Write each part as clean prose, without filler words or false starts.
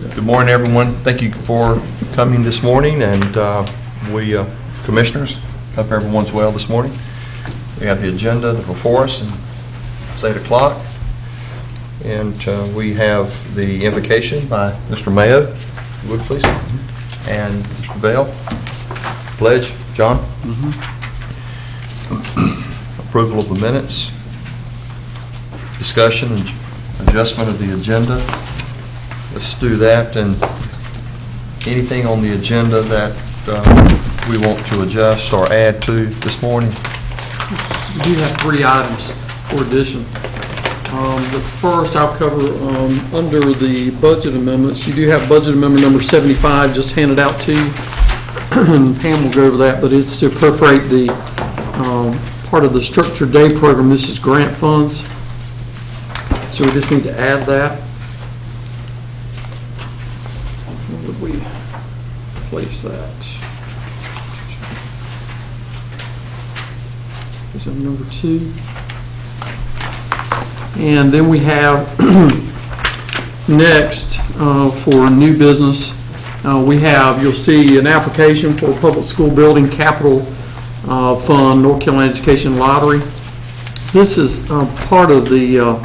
Good morning, everyone. Thank you for coming this morning, and we, commissioners, hope everyone's well this morning. We have the agenda before us, and it's 8 o'clock, and we have the invocation by Mr. Mayo, if you would please, and Mr. Bell. Pledge, John. Approval of the minutes, discussion and adjustment of the agenda. Let's do that, and anything on the agenda that we want to adjust or add to this morning? You do have 3 items for addition. The first I'll cover under the budget amendments. You do have budget amendment number 75 just handed out to you. Pam will go over that, but it's to appropriate the part of the structured day program. This is grant funds. So we just need to add that. Where would we place that? Is that number 2? And then we have next for new business, you'll see an application for a public school building capital fund, North Carolina Education Lottery. This is part of the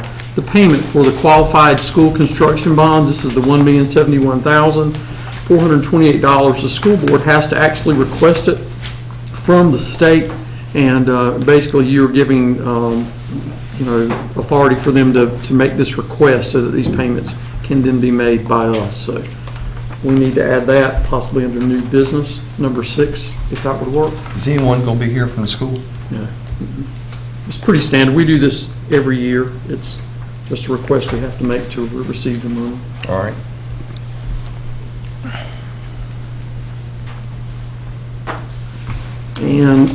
payment for the qualified school construction bonds. This is the $1,071,428. The school board has to actually request it from the state, and basically you're giving authority for them to make this request so that these payments can then be made by us. So we need to add that possibly under new business, number 6, if that would work. Is anyone going to be here from the school? Yeah. It's pretty standard. We do this every year. It's just a request we have to make to receive the money. All right. And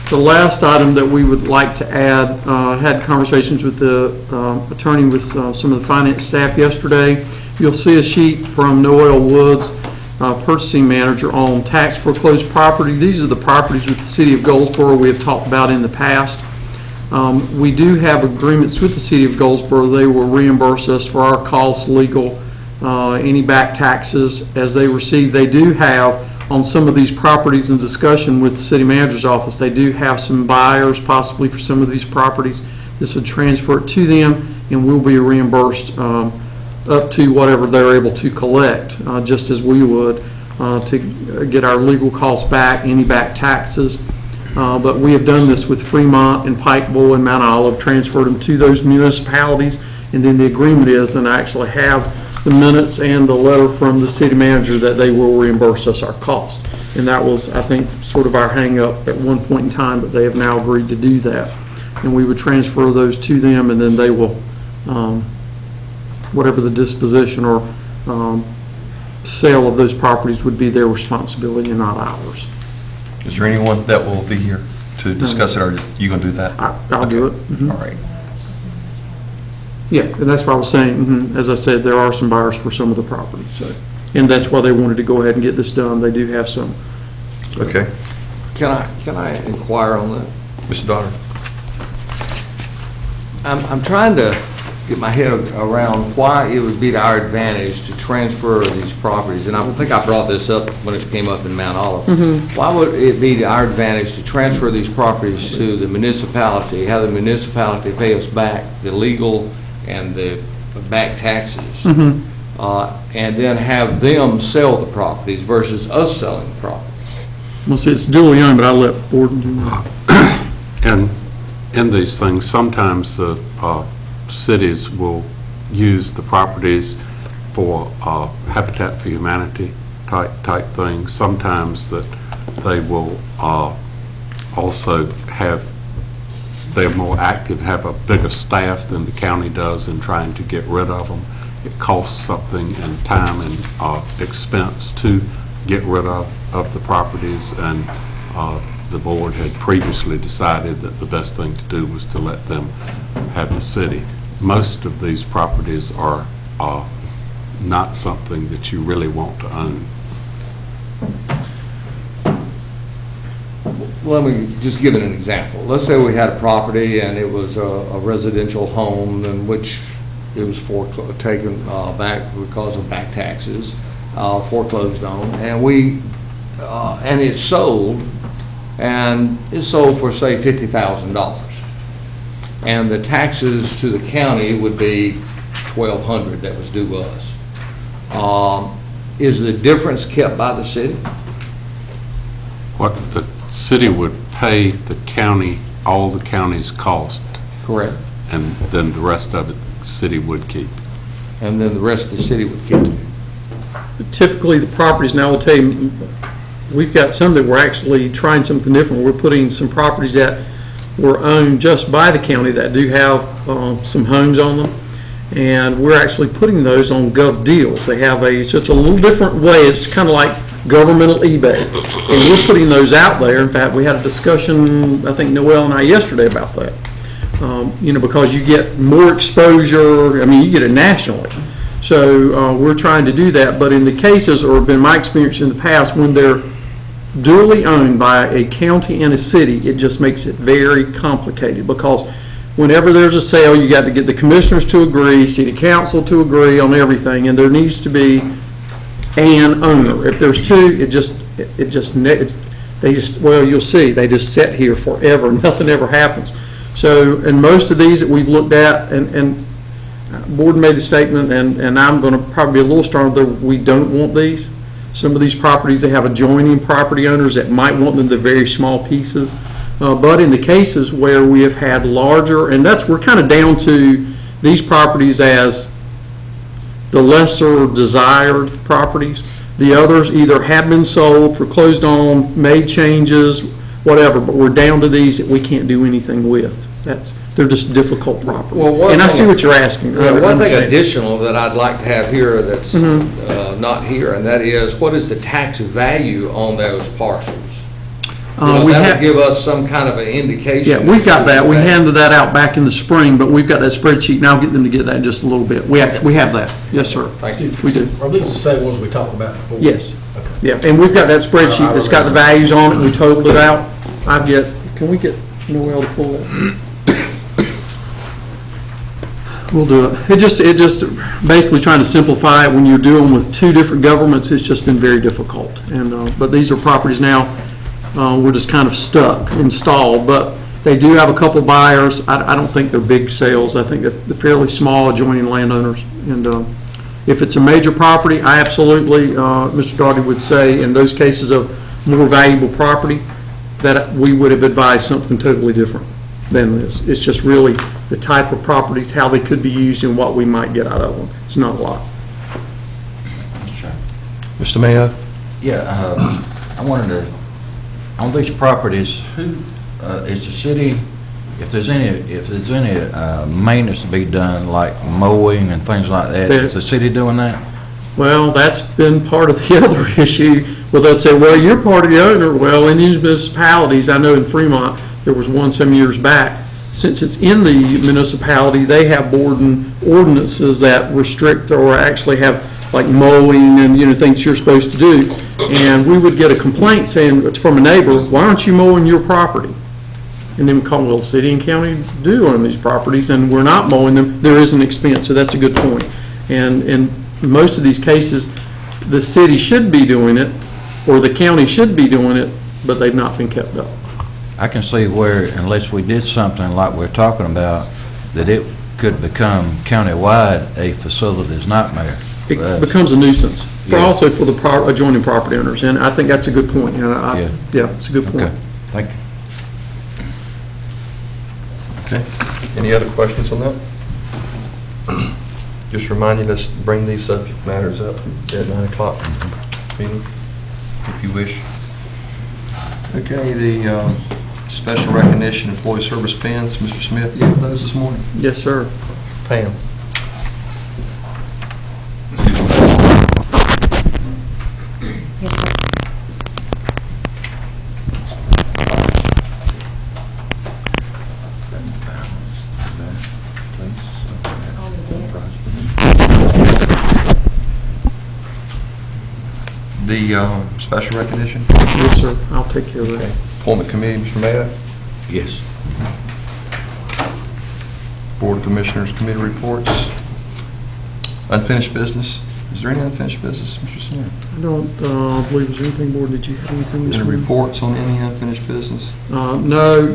the last item that we would like to add, had conversations with the attorney with some of the finance staff yesterday. You'll see a sheet from Noel Woods, purchasing manager, on tax foreclosed property. These are the properties with the city of Goldsboro we have talked about in the past. We do have agreements with the city of Goldsboro. They will reimburse us for our costs, legal, any back taxes as they receive. They do have, on some of these properties, in discussion with the city manager's office, they do have some buyers possibly for some of these properties. This would transfer it to them, and we'll be reimbursed up to whatever they're able to collect, just as we would, to get our legal costs back, any back taxes. But we have done this with Fremont and Pikeville and Mount Olive, transferred them to those municipalities, and then the agreement is, and I actually have the minutes and the letter from the city manager that they will reimburse us our cost. And that was, I think, sort of our hang-up at one point in time, but they have now agreed to do that. And we would transfer those to them, and then they will, whatever the disposition or sale of those properties would be their responsibility and not ours. Is there anyone that will be here to discuss it, or are you going to do that? I'll do it. All right. Yeah, and that's what I was saying. As I said, there are some buyers for some of the properties, so, and that's why they wanted to go ahead and get this done. They do have some. Okay. Can I inquire on that? Mr. Donner. I'm trying to get my head around why it would be to our advantage to transfer these properties, and I think I brought this up when it came up in Mount Olive. Why would it be to our advantage to transfer these properties to the municipality, have the municipality pay us back the legal and the back taxes, and then have them sell the properties versus us selling the properties? Well, see, it's duly owned, but I'll let Borden do that. And in these things, sometimes the cities will use the properties for Habitat for Humanity type things. Sometimes that they will also have, they're more active, have a bigger staff than the county does in trying to get rid of them. It costs something in time and expense to get rid of the properties, and the board had previously decided that the best thing to do was to let them have the city. Most of these properties are not something that you really want to own. Let me just give it an example. Let's say we had a property and it was a residential home in which it was taken back because of back taxes, foreclosed on, and it's sold, for, say, $50,000. And the taxes to the county would be $1,200 that was due us. Is the difference kept by the city? What the city would pay the county, all the county's cost, Correct. and then the rest of it, the city would keep. And then the rest of the city would keep it? Typically, the properties, now I'll tell you, we've got some that we're actually trying something different. We're putting some properties that were owned just by the county that do have some homes on them, and we're actually putting those on gov deals. They have so it's a little different way. It's kind of like governmental eBay, and we're putting those out there. In fact, we had a discussion, I think Noel and I yesterday about that. Because you get more exposure, I mean, you get it nationally. So we're trying to do that, but in the cases, or been my experience in the past, when they're duly owned by a county and a city, it just makes it very complicated, because whenever there's a sale, you got to get the commissioners to agree, city council to agree on everything, and there needs to be an owner. If there's two, you'll see, they just sit here forever, nothing ever happens. So, in most of these that we've looked at, and board made the statement, and I'm going to probably be a little stronger, that we don't want these. Some of these properties, they have adjoining property owners that might want them to very small pieces. But in the cases where we have had larger, and we're kind of down to these properties as the lesser desired properties. The others either have been sold, foreclosed on, made changes, whatever, but we're down to these that we can't do anything with. They're just difficult properties. And I see what you're asking. One thing additional that I'd like to have here that's not here, and that is, what is the tax value on those parcels? That would give us some kind of an indication. Yeah, we've got that. We handed that out back in the spring, but we've got that spreadsheet, and I'll get them to get that in just a little bit. We have that. Yes, sir. Thank you. We do. Are these the same ones we talked about before? Yes. Okay. Yeah, and we've got that spreadsheet that's got the values on it. We totaled it out. Can we get Noel to pull that? We'll do it. It just basically trying to simplify it. When you're dealing with two different governments, it's just been very difficult. But these are properties now, we're just kind of stuck, installed. But they do have a couple buyers. I don't think they're big sales. I think they're fairly small adjoining landowners. And if it's a major property, I absolutely, Mr. Daugherty would say, in those cases of more valuable property, that we would have advised something totally different than this. It's just really the type of properties, how they could be used, and what we might get out of them. It's not a lot. Mr. Mayo? Yeah, I wanted to, on these properties, who is the city, if there's any maintenance to be done, like mowing and things like that, is the city doing that? Well, that's been part of the other issue. Well, they'll say, well, you're part of the owner. Well, in these municipalities, I know in Fremont, there was one some years back. Since it's in the municipality, they have board and ordinances that restrict or actually have like mowing and things you're supposed to do. And we would get a complaint saying it's from a neighbor, why aren't you mowing your property? And then we call, well, city and county do own these properties, and we're not mowing them. There is an expense, so that's a good point. And in most of these cases, the city should be doing it, or the county should be doing it, but they've not been kept up. I can see where, unless we did something like we're talking about, that it could become countywide a facilities nightmare. It becomes a nuisance, also for the adjoining property owners, and I think that's a good point. Yeah, it's a good point. Okay, thank you. Okay. Any other questions on that? Just reminding us to bring these subject matters up at 9 o'clock meeting, if you wish. Okay, the special recognition employee service pins, Mr. Smith, you have those this morning? Yes, sir. Pam? Yes, sir. The special recognition? Yes, sir. I'll take care of Okay. that. Appointment committee, Mr. Mayo? Yes. Board of Commissioners committee reports? Unfinished business? Is there any unfinished business, Mr. Smith? I don't believe there's anything, Board, did you have anything this Any morning? reports on any unfinished business? No, I'm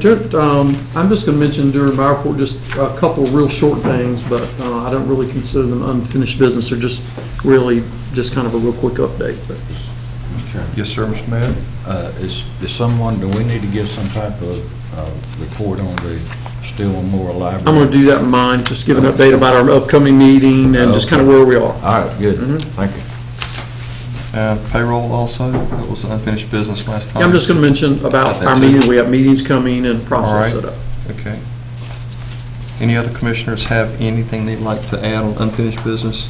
just going to mention during my report just a couple of real short things, but I don't really consider them unfinished business. They're just really just kind of a real quick update. But Mr. Chairman. Yes, sir, Mr. Mayor? Is someone, do we need to give some type of report on the Steel Memorial Library? I'm going to do that in mine, just give an update about our upcoming meeting and just kind of where we are. All right, good, Mhm. thank you. Payroll also, that was unfinished business last time. Yeah, I'm just going to mention about That our too. meeting. We have meetings coming and All process right. set up. Okay. Any other commissioners have anything they'd like to add on unfinished business?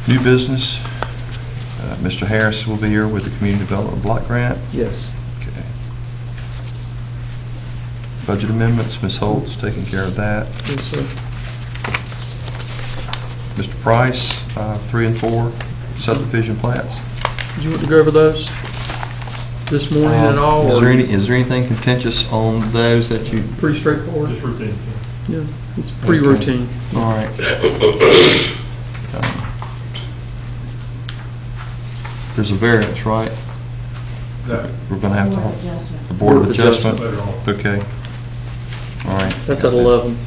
New business, Mr. Harris will be here with the Community Development Block Grant. Yes. Okay. Budget amendments, Ms. Holt's taking care of that. Yes, sir. Mr. Price, 3 and 4 subdivision plats. Did you want to go over those this morning at all? Is or- there anything contentious on those that you? Pretty straightforward. Just routine. Yeah, it's pretty Okay. routine. All right. There's a variance, right? No. We're going to have Board to, adjustment. the Board of Board of Adjustment? Later on. Okay. All right. That's at 11.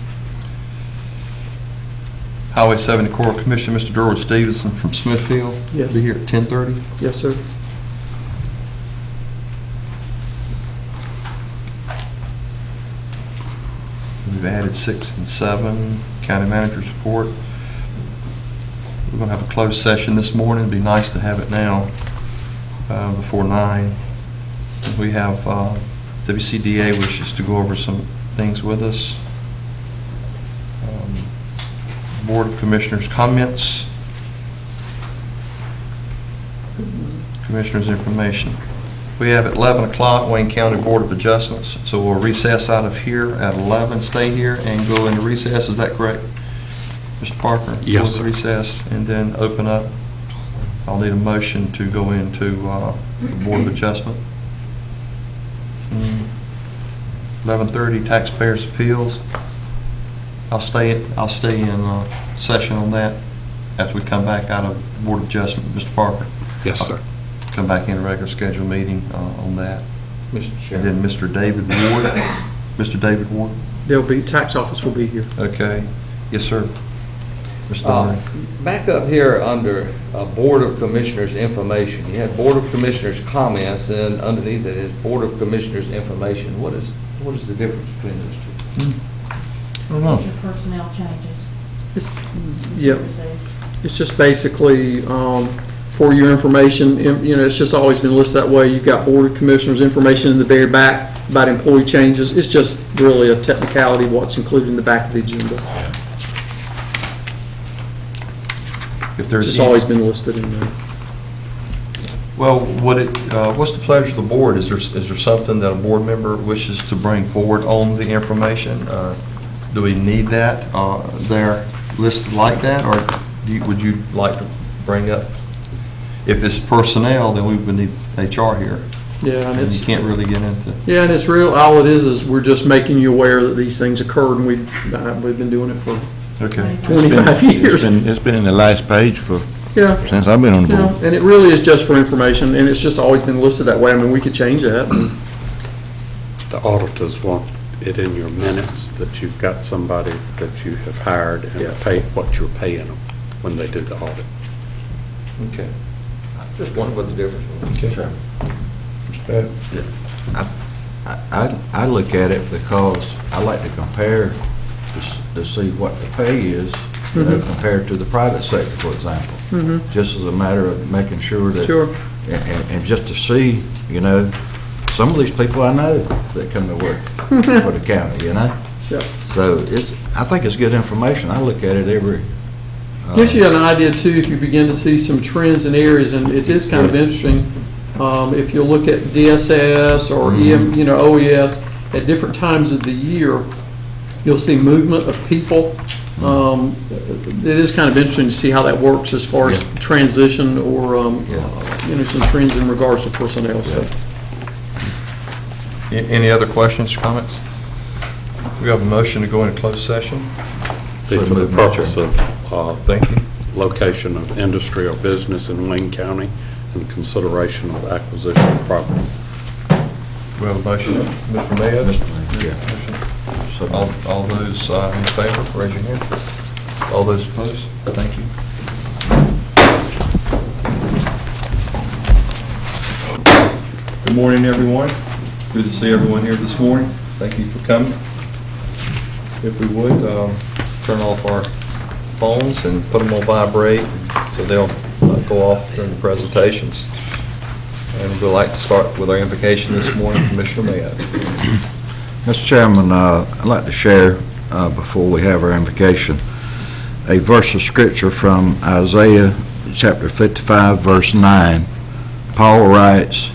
Highway 70 Corps Commission, Mr. George Stevenson from Smithfield. Yes. Be here at 10:30. Yes, sir. We've added 6 and 7, county manager's report. We're going to have a closed session this morning. It'd be nice to have it now, before 9. We have WCDA wishes to go over some things with us. Board of Commissioners comments. Commissioners information. We have at 11 o'clock Wayne County Board of Adjustments, so we'll recess out of here at 11, stay here and go into recess, is that correct? Mr. Parker? Yes, Go sir. to recess and then open up. I'll need a motion to go into the Board of Adjustment. 11:30 Taxpayers Appeals. I'll stay in session on that after we come back out of Board of Adjustment. Mr. Parker? Yes, sir. Come back in a regular scheduled meeting on that. Mr. And Chairman. then Mr. David Ward. Mr. David Ward? There'll be, tax office will be here. Okay. Yes, sir. Mr. Donovan? Back up here under Board of Commissioners information, you have Board of Commissioners comments, and underneath it is Board of Commissioners information. What is the difference between those two? I don't know. Your personnel changes. Yep. It's just basically, for your information, it's just always been listed that way. You've got Board of Commissioners information in the very back about employee changes. It's just really a technicality of what's included in the back of the agenda. If It's there's just any- always been listed in there. Well, what's the pleasure of the board? Is there something that a board member wishes to bring forward on the information? Do we need that there listed like that, or would you like to bring up? If it's personnel, then we would need HR here. Yeah, and And you it's, can't really get into. yeah, and it's real, all it is we're just making you aware that these things occurred, and we've been doing it for Okay. 25 years. It's been in the last page for, Yeah. since I've been on the You know, board. and it really is just for information, and it's just always been listed that way. I mean, we could change that. The auditors want it in your minutes that you've got somebody that you have hired Yeah. and pay what you're paying them when they do the audit. Okay. Just wondering what the difference was. Sure. Mr. I look at it because I like to compare to see what the pay is, compared to the private sector, for example. Just as a matter of making sure that. Sure. And just to see, some of these people I know that come to work for the county, Yeah. So I think it's good information. I look at it every. Gives you an idea too, if you begin to see some trends in areas, and it is kind of interesting. If you look at DSS or OES, at different times of the year, you'll see movement of people. It is kind of interesting to see how that works as far as transition or, some trends in regards to personnel. So. Any other questions or comments? We have a motion to go into closed session. be for the purpose of Thank you. location of industry or business in Wayne County and consideration of acquisition of property. We have a motion, Mr. Mayor? All those in favor, raise your hand. All those opposed? Thank you. Good morning, everyone. Good to see everyone here this morning. Thank you for coming. If we would, turn off our phones and put them on vibrate so they'll go off during the presentations. And we'd like to start with our invocation this morning, Commissioner Mayo. Mr. Chairman, I'd like to share, before we have our invocation, a verse of scripture from Isaiah chapter 55, verse 9. Paul writes,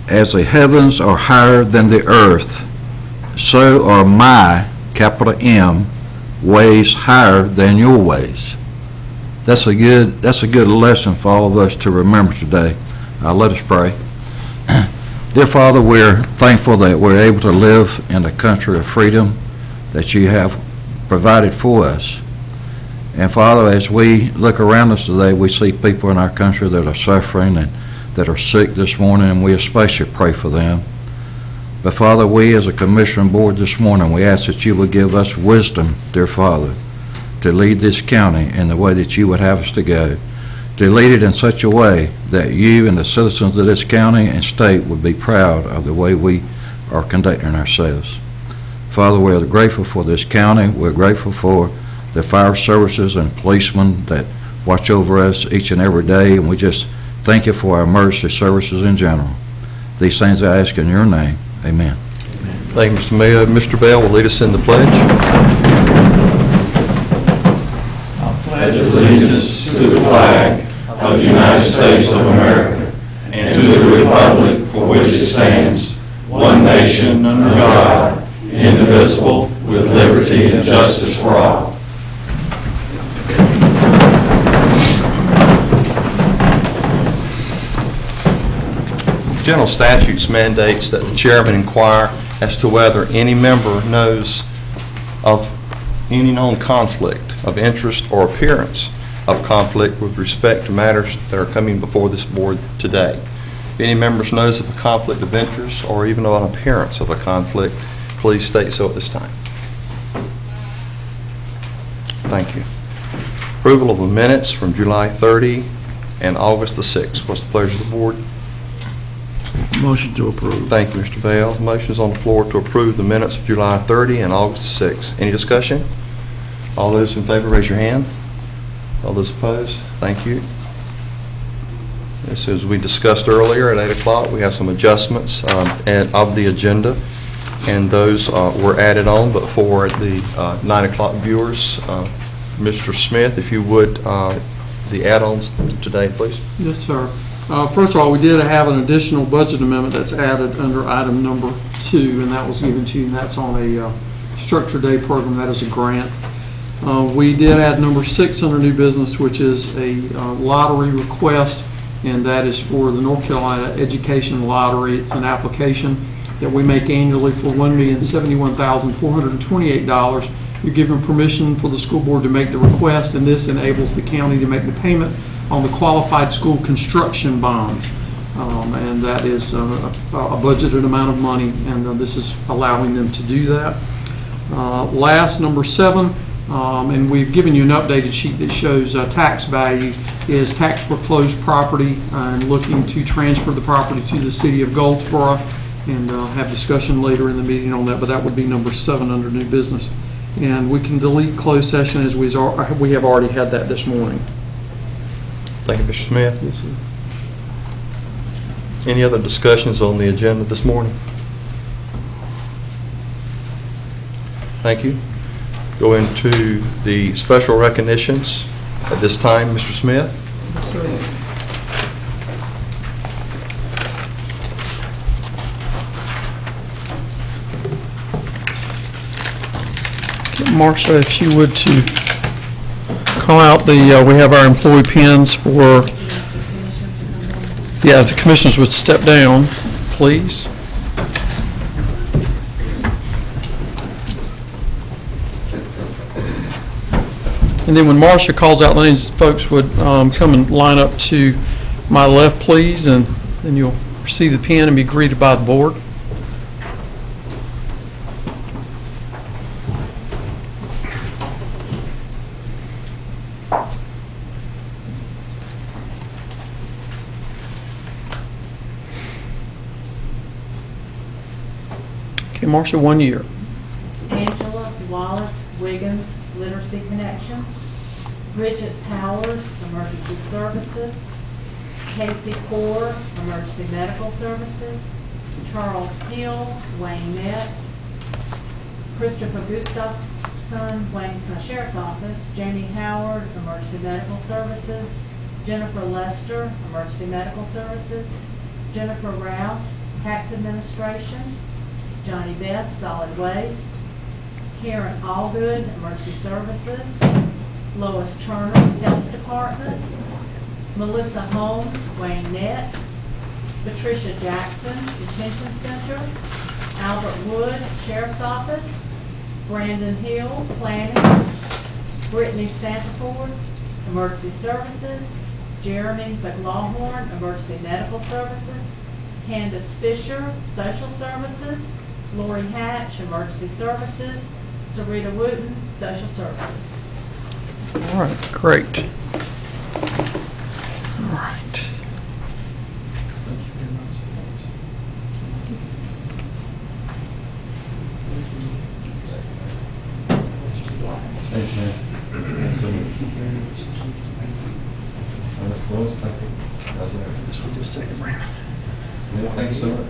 "As the heavens are higher than the earth, so are my, capital M, ways higher than your ways." That's a good lesson for all of us to remember today. Let us pray. Dear Father, we're thankful that we're able to live in a country of freedom that you have provided for us. And Father, as we look around us today, we see people in our country that are suffering and that are sick this morning, and we especially pray for them. But Father, we as a commission board this morning, we ask that you would give us wisdom, dear Father, to lead this county in the way that you would have us to go, to lead it in such a way that you and the citizens of this county and state would be proud of the way we are conducting ourselves. Father, we're grateful for this county. We're grateful for the fire services and policemen that watch over us each and every day, and we just thank you for our emergency services in general. These things I ask in your name. Amen. Thank you, Mr. Mayor. Mr. Bell will lead us in the pledge. Pledge allegiance to the flag of the United States of America and to the republic for which it stands, one nation under God, indivisible, with liberty and justice for all. General statutes mandates that the chairman inquire as to whether any member knows of any known conflict of interest or appearance of conflict with respect to matters that are coming before this board today. If any members knows of a conflict of interest or even of an appearance of a conflict, please state so at this time. Thank you. Approval of the minutes from July 30 and August the 6th. What's the pleasure of the board? Motion to approve. Thank you, Mr. Bell. Motion's on the floor to approve the minutes of July 30 and August 6. Any discussion? All those in favor, raise your hand. All those opposed? Thank you. As we discussed earlier at 8 o'clock, we have some adjustments of the agenda, and those were added on, but for the 9 o'clock viewers, Mr. Smith, if you would, the add-ons today, please. Yes, sir. First of all, we did have an additional budget amendment that's added under item number 2, and that was given to you, and that's on a structured day program. That is a grant. We did add number 6 under new business, which is a lottery request, and that is for the North Carolina Education Lottery. It's an application that we make annually for $1,071,428. You're given permission for the school board to make the request, and this enables the county to make the payment on the qualified school construction bonds. And that is a budgeted amount of money, and this is allowing them to do that. Last, number 7, and we've given you an updated sheet that shows tax value, is tax foreclosed property, and looking to transfer the property to the city of Goldsboro, and have discussion later in the meeting on that, but that would be number 7 under new business. And we can delete closed session as we have already had that this morning. Thank you, Mr. Smith. Yes, sir. Any other discussions on the agenda this morning? Thank you. Go into the special recognitions at this time, Mr. Smith. Yes, sir. Marsha, if she would to call out the, we have our employee pins for, yeah, if the commissioners would step down, please. And then when Marcia calls out names, folks would come and line up to my left, please, and then you'll receive the pen and be greeted by the board. Okay, Marcia, 1 year. Angela Wallace Wiggins, Literacy Connections. Bridget Powers, Emergency Services. Casey Core, Emergency Medical Services. Charles Hill, Wayne Net. Christopher Gustafson, Wayne Sheriff's Office. Jamie Howard, Emergency Medical Services. Jennifer Lester, Emergency Medical Services. Jennifer Rouse, Tax Administration. Johnny Best, Solid Waste. Karen Allgood, Emergency Services. Lois Turner, Health Department. Melissa Holmes, Wayne Net. Patricia Jackson, Detention Center. Albert Wood, Sheriff's Office. Brandon Hill, Planning. Brittany Santaford, Emergency Services. Jeremy McLawhorn, Emergency Medical Services. Candace Fisher, Social Services. Lori Hatch, Emergency Services. Sarita Wooten, Social Services. All right, great. All right. Just a second, Brandon. Thank you, sir.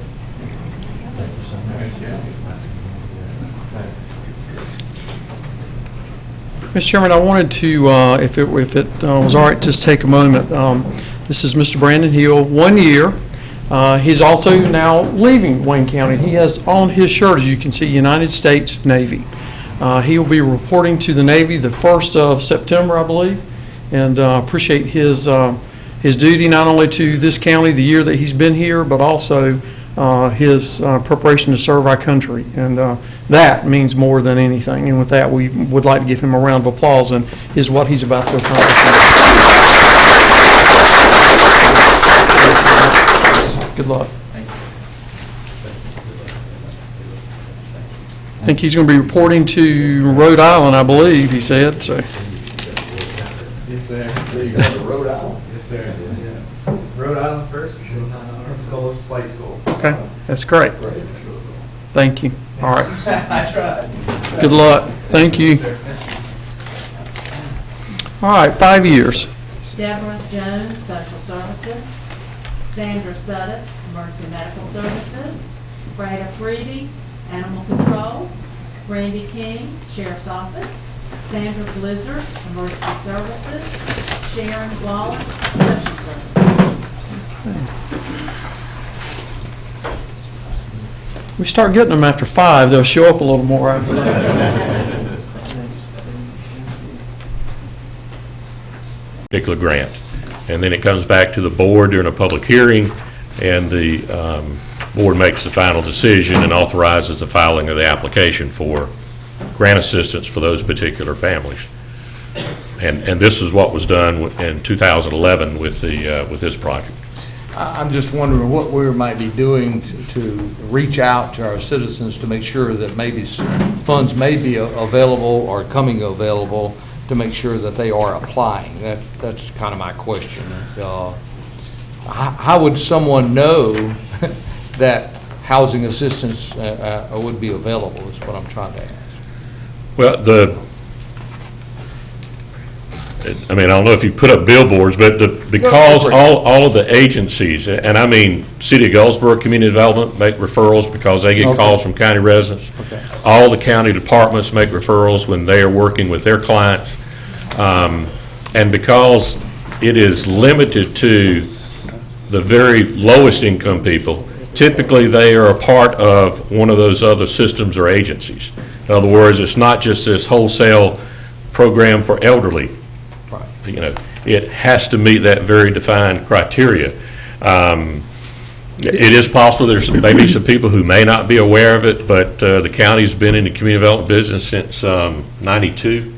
Mr. Chairman, I wanted to, if it was all right, just take a moment. This is Mr. Brandon Hill, 1 year. He's also now leaving Wayne County. He has on his shirt, as you can see, United States Navy. He will be reporting to the Navy the 1st of September, I believe, and appreciate his duty not only to this county the year that he's been here, but also his preparation to serve our country. And that means more than anything. And with that, we would like to give him a round of applause and is what he's about to accomplish. Good luck. I think he's going to be reporting to Rhode Island, I believe, he said, so. Yes, sir. There you go. Rhode Island. Yes, sir. Yeah. Rhode Island first, Pensacola Flight School. Okay, that's great. Thank you. All right. I tried. Good luck. Thank you. All right, 5 years. Deborah Jones, Social Services. Sandra Sutton, Emergency Medical Services. Brada Freedy, Animal Control. Randy King, Sheriff's Office. Sandra Blizzard, Emergency Services. Sharon Wallace, Social Services. We start getting them after 5, they'll show up a little more after that. Particular grant. And then it comes back to the board during a public hearing, and the board makes the final decision and authorizes the filing of the application for grant assistance for those particular families. And this is what was done in 2011 with this project. I'm just wondering what we might be doing to reach out to our citizens to make sure that maybe funds may be available or coming available to make sure that they are applying. That's kind of my question. How would someone know that housing assistance would be available is what I'm trying to ask. Well, I don't know if you put up billboards, but because all of the agencies, and I mean, City of Goldsboro Community Development make referrals because they get calls from county residents. Okay. All the county departments make referrals when they are working with their clients. And because it is limited to the very lowest income people, typically they are a part of one of those other systems or agencies. In other words, it's not just this wholesale program for elderly. Right. You know, it has to meet that very defined criteria. It is possible there's maybe some people who may not be aware of it, but the county's been in the community development business since '92,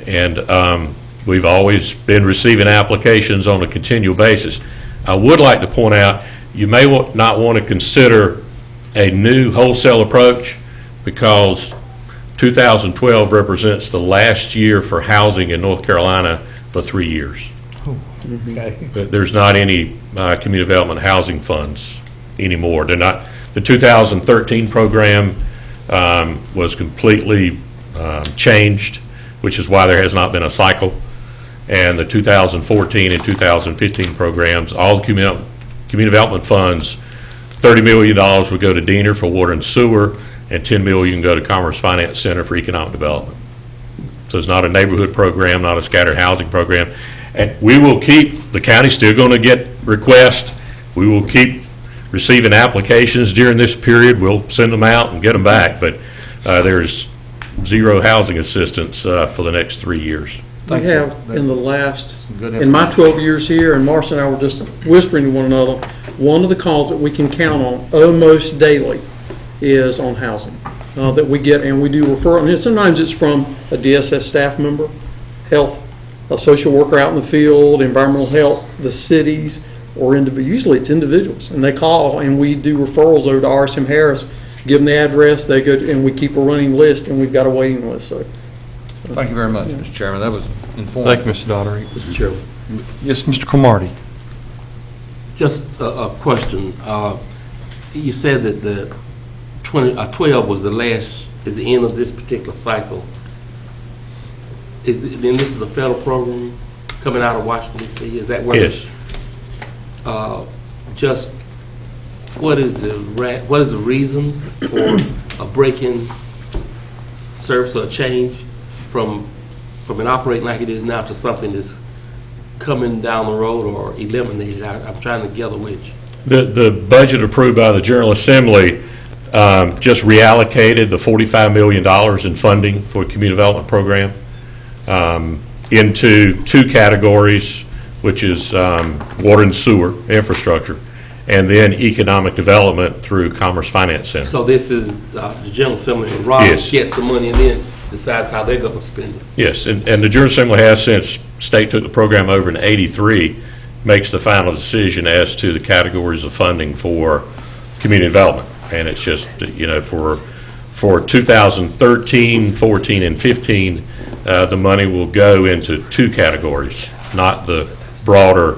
and we've always been receiving applications on a continual basis. I would like to point out, you may not want to consider a new wholesale approach, because 2012 represents the last year for housing in North Carolina for 3 years. But there's not any community development housing funds anymore. They're not. The 2013 program was completely changed, which is why there has not been a cycle. And the 2014 and 2015 programs, all the community development funds, $30 million would go to Diener for water and sewer, and $10 million go to Commerce Finance Center for economic development. So it's not a neighborhood program, not a scattered housing program. And we will keep, the county's still going to get requests. We will keep receiving applications during this period. We'll send them out and get them back, but there's zero housing assistance for the next 3 years. We have in the last, in my 12 years here, and Marcia and I were just whispering to one another, one of the calls that we can count on almost daily is on housing that we get, and we do refer, and sometimes it's from a DSS staff member, health, a social worker out in the field, environmental health, the cities, or usually it's individuals, and they call, and we do referrals over to RSM Harris, give them the address, they go, and we keep a running list, and we've got a waiting list. So, Thank you very much, Mr. Chairman. That was informative. Thank you, Mr. Daugherty. Mr. Chairman. Yes, Mr. Cromartie. Just a question. You said that the 12 was the last, is the end of this particular cycle. Then this is a federal program coming out of Washington, D.C.? Is that where? Yes. Just what is the reason for a break-in service or a change from it operating like it is now to something that's coming down the road or eliminated? I'm trying to gather which. The budget approved by the General Assembly just reallocated the $45 million in funding for a community development program into two categories, which is water and sewer infrastructure, and then economic development through Commerce Finance Center. So this is the General Assembly, and Raleigh Yes. gets the money and then decides how they're going to spend it. Yes, and the General Assembly has, since state took the program over in '83, makes the final decision as to the categories of funding for community development. And it's just, for 2013, 14, and 15, the money will go into two categories, not the broader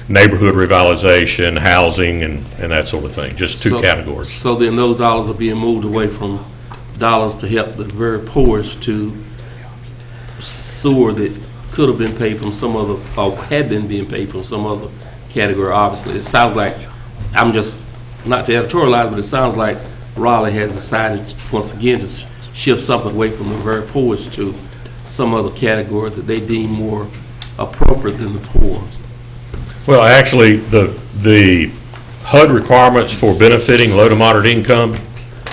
neighborhood revitalization, housing, and that sort of thing, just two categories. So then those dollars are being moved away from dollars to help the very poorest to sewer that could have been paid from some other, or had been being paid from some other category, obviously. It sounds like, I'm just, not to editorialize, but it sounds like Raleigh has decided, once again, to shift something away from the very poorest to some other category that they deem more appropriate than the poor. Well, actually, the HUD requirements for benefiting low to moderate income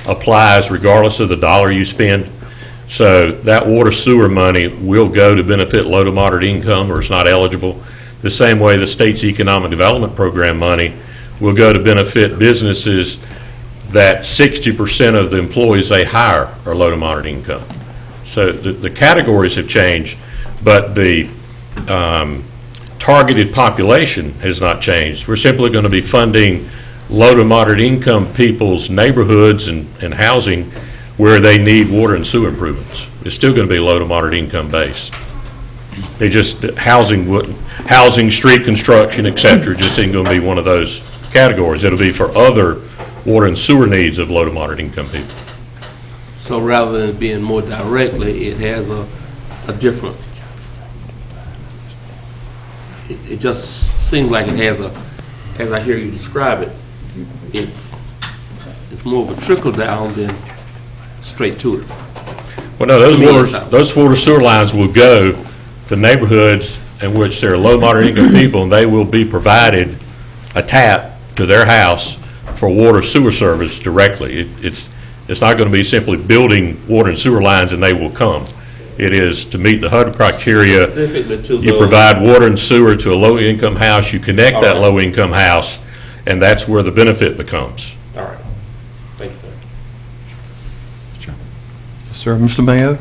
applies regardless of the dollar you spend. So that water sewer money will go to benefit low to moderate income, or it's not eligible. The same way the state's economic development program money will go to benefit businesses that 60% of the employees they hire are low to moderate income. So the categories have changed, but the targeted population has not changed. We're simply going to be funding low to moderate income people's neighborhoods and housing where they need water and sewer improvements. It's still going to be low to moderate income based. They just, housing, street construction, et cetera, just ain't going to be one of those categories. It'll be for other water and sewer needs of low to moderate income people. So rather than being more directly, it has a different, it just seems like it has a, as I hear you describe it, it's more of a trickle down than straight to it. Well, no, those water sewer lines will go to neighborhoods in which there are low moderate income people, and they will be provided a tap to their house for water sewer service directly. It's not going to be simply building water and sewer lines and they will come. It is to meet the HUD criteria. Specifically to You those. provide water and sewer to a low-income house, you connect that low-income house, and that's where the benefit becomes. All right. Thanks, sir. Yes, sir. Mr. Mayo?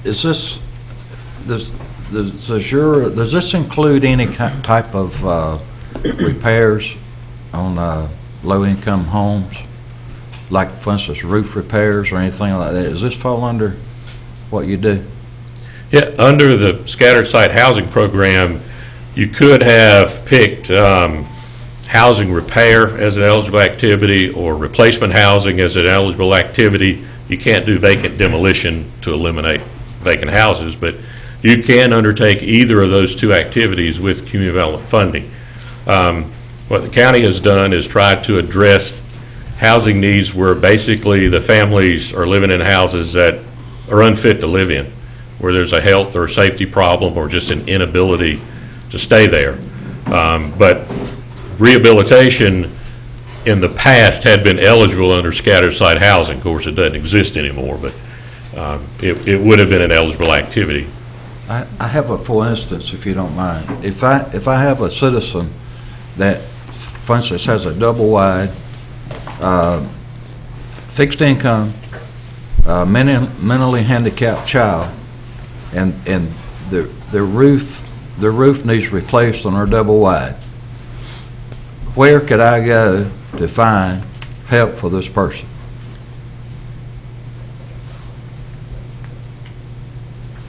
is this, does this include any type of repairs on low-income homes? Like, for instance, roof repairs or anything like that? Does this fall under what you do? Yeah, under the scattered site housing program, you could have picked housing repair as an eligible activity or replacement housing as an eligible activity. You can't do vacant demolition to eliminate vacant houses, but you can undertake either of those two activities with community development funding. What the county has done is tried to address housing needs where basically the families are living in houses that are unfit to live in, where there's a health or safety problem or just an inability to stay there. But rehabilitation in the past had been eligible under scattered site housing. Of course, it doesn't exist anymore, but it would have been an eligible activity. I have a, for instance, if you don't mind, if I have a citizen that, for instance, has a double-wide, fixed income, mentally handicapped child, and the roof needs replaced on our double-wide, where could I go to find help for this person?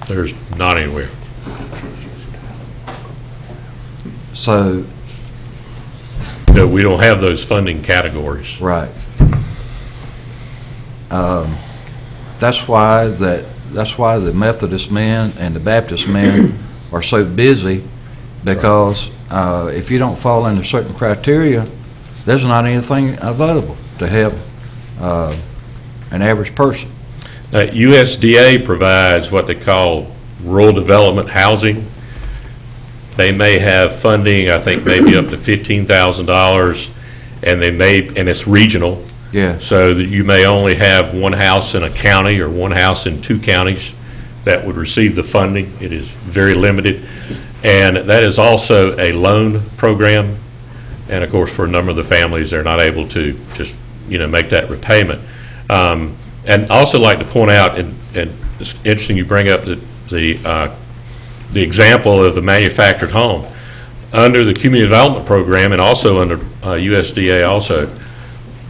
There's not anywhere. So, No, we don't have those funding categories. right. That's why the Methodist men and the Baptist men are so busy, because if you don't fall into certain criteria, there's not anything available to help an average person. USDA provides what they call rural development housing. They may have funding, I think maybe up to $15,000, and it's regional. Yeah. So that you may only have one house in a county or one house in two counties that would receive the funding. It is very limited. And that is also a loan program. And of course, for a number of the families, they're not able to just, make that repayment. And I also like to point out, and it's interesting you bring up the example of the manufactured home. Under the community development program and also under USDA also,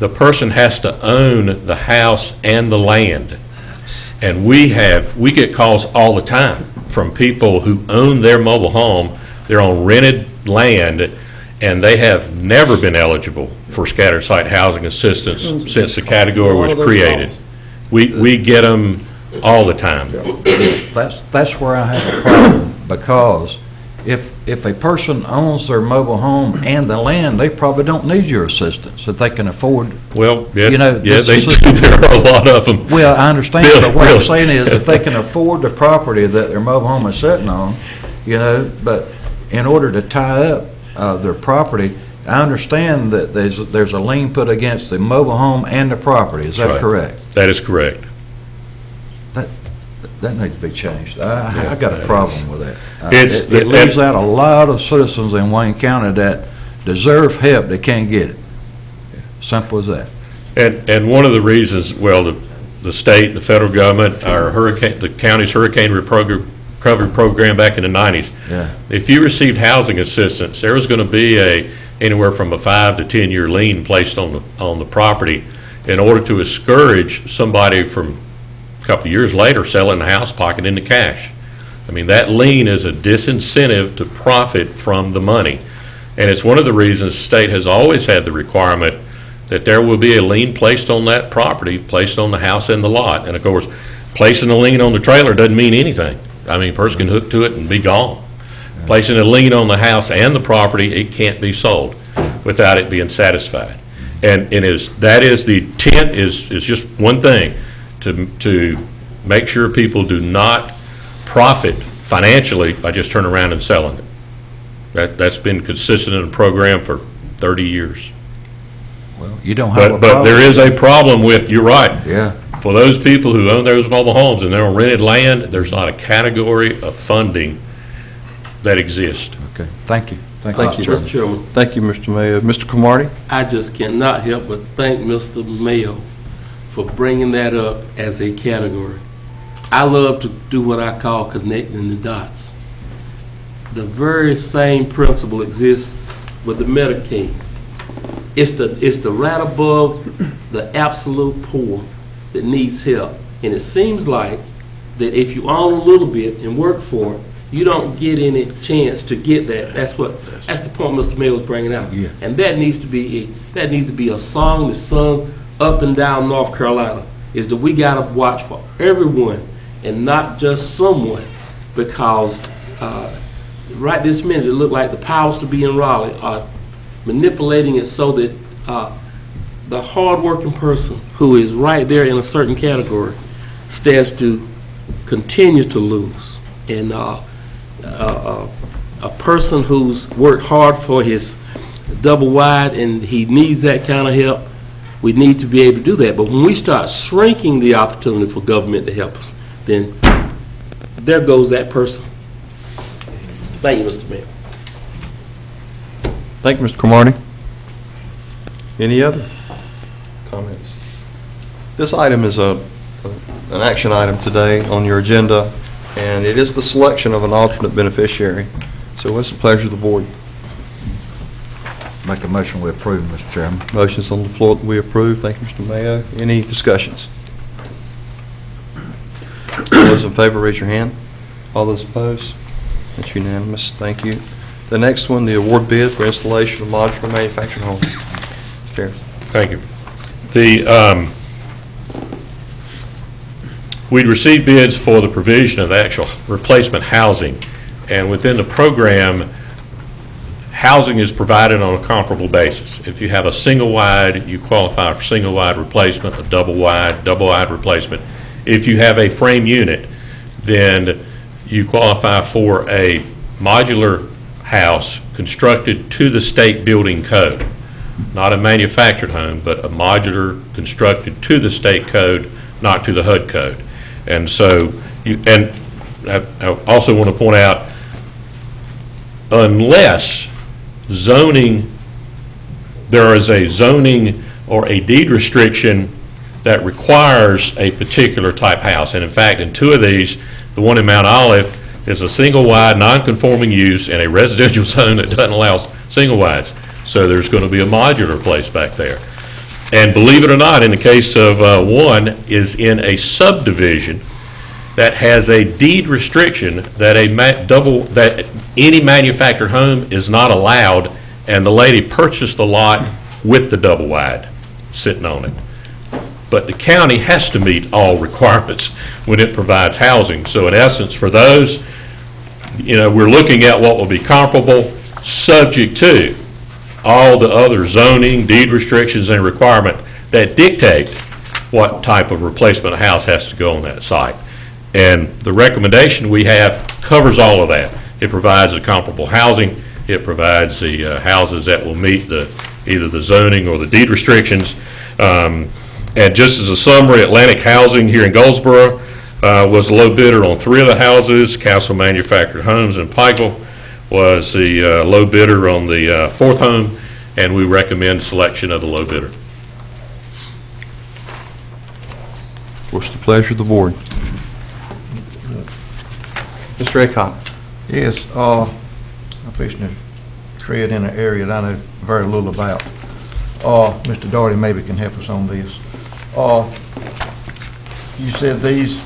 the person has to own the house and the land. And we get calls all the time from people who own their mobile home, they're on rented land, and they have never been eligible for scattered site housing assistance since the category was created. We get them all the time. That's where I have a problem, because if a person owns their mobile home and the land, they probably don't need your assistance if they can afford. Well, yeah, this they do. assistance. There are a lot of them. Well, I understand, but what I'm Really. saying is, if they can afford the property that their mobile home is sitting on, but in order to tie up their property, I understand that there's a lien put against the mobile home and the property. Is that Right. correct? That is correct. That needs to be changed. I got a problem with that. It's- It leaves out a lot of citizens in Wayne County that deserve help, they can't get it. Simple as that. And one of the reasons, well, the state, the federal government, the county's hurricane recovery program back in the 90s. Yeah. If you received housing assistance, there was going to be anywhere from a 5 to 10-year lien placed on the property in order to discourage somebody from a couple of years later selling the house, pocketing the cash. I mean, that lien is a disincentive to profit from the money. And it's one of the reasons the state has always had the requirement that there will be a lien placed on that property, placed on the house and the lot. And of course, placing a lien on the trailer doesn't mean anything. I mean, a person can hook to it and be gone. Placing a lien on the house and the property, it can't be sold without it being satisfied. And that is the intent is just one thing, to make sure people do not profit financially by just turning around and selling it. That's been consistent in the program for 30 years. Well, you don't have a But problem. there is a problem with, you're right. Yeah. For those people who own those mobile homes and they're on rented land, there's not a category of funding that exists. Okay, thank you. Thank you, Mr. Chairman, Thank you, Mr. Mayo. Mr. Cromartie? I just cannot help but thank Mr. Mayo for bringing that up as a category. I love to do what I call connecting the dots. The very same principle exists with the Medicaid. It's the right above the absolute poor that needs help. And it seems like that if you own a little bit and work for it, you don't get any chance to get that. That's the point Mr. Mayor was bringing out. Yeah. And that needs to be a song that's sung up and down North Carolina, is that we gotta watch for everyone and not just someone, because right this minute it looked like the powers to be in Raleigh are manipulating it so that the hardworking person who is right there in a certain category stands to continue to lose. And a person who's worked hard for his double wide and he needs that kind of help, we need to be able to do that. But when we start shrinking the opportunity for government to help us, then there goes that person. Thank you, Mr. Mayor. Thank you, Mr. Cromartie. Any other comments? This item is an action item today on your agenda, and it is the selection of an alternate beneficiary. So what's the pleasure of the board? Make a motion we approve, Mr. Chairman. Motion's on the floor that we approve. Thank you, Mr. Mayo. Any discussions? All those in favor, raise your hand. All those opposed? That's unanimous. Thank you. The next one, the award bid for installation of modular manufactured home. Mr. Harris. Thank you. We'd received bids for the provision of actual replacement housing, and within the program, housing is provided on a comparable basis. If you have a single wide, you qualify for single wide replacement, a double wide replacement. If you have a frame unit, then you qualify for a modular house constructed to the state building code. Not a manufactured home, but a modular constructed to the state code, not to the HUD code. And so, I also want to point out, unless zoning, there is a zoning or a deed restriction that requires a particular type house. And in fact, in two of these, the one in Mount Olive is a single wide non-conforming use in a residential zone that doesn't allow single wides. So there's going to be a modular place back there. And believe it or not, in the case of one is in a subdivision that has a deed restriction that that any manufactured home is not allowed, and the lady purchased the lot with the double wide sitting on it. But the county has to meet all requirements when it provides housing. So in essence, for those, we're looking at what will be comparable, subject to all the other zoning, deed restrictions, and requirement that dictate what type of replacement house has to go on that site. And the recommendation we have covers all of that. It provides the comparable housing. It provides the houses that will meet either the zoning or the deed restrictions. And just as a summary, Atlantic Housing here in Goldsboro was the low bidder on 3 of the houses. Castle Manufactured Homes in Pikeville was the low bidder on the 4th home, and we recommend selection of the low bidder. What's the pleasure of the board? Mr. Aycock. Yes, I'm fixing to tread in an area that I know very little about. Mr. Daugherty maybe can help us on this. You said these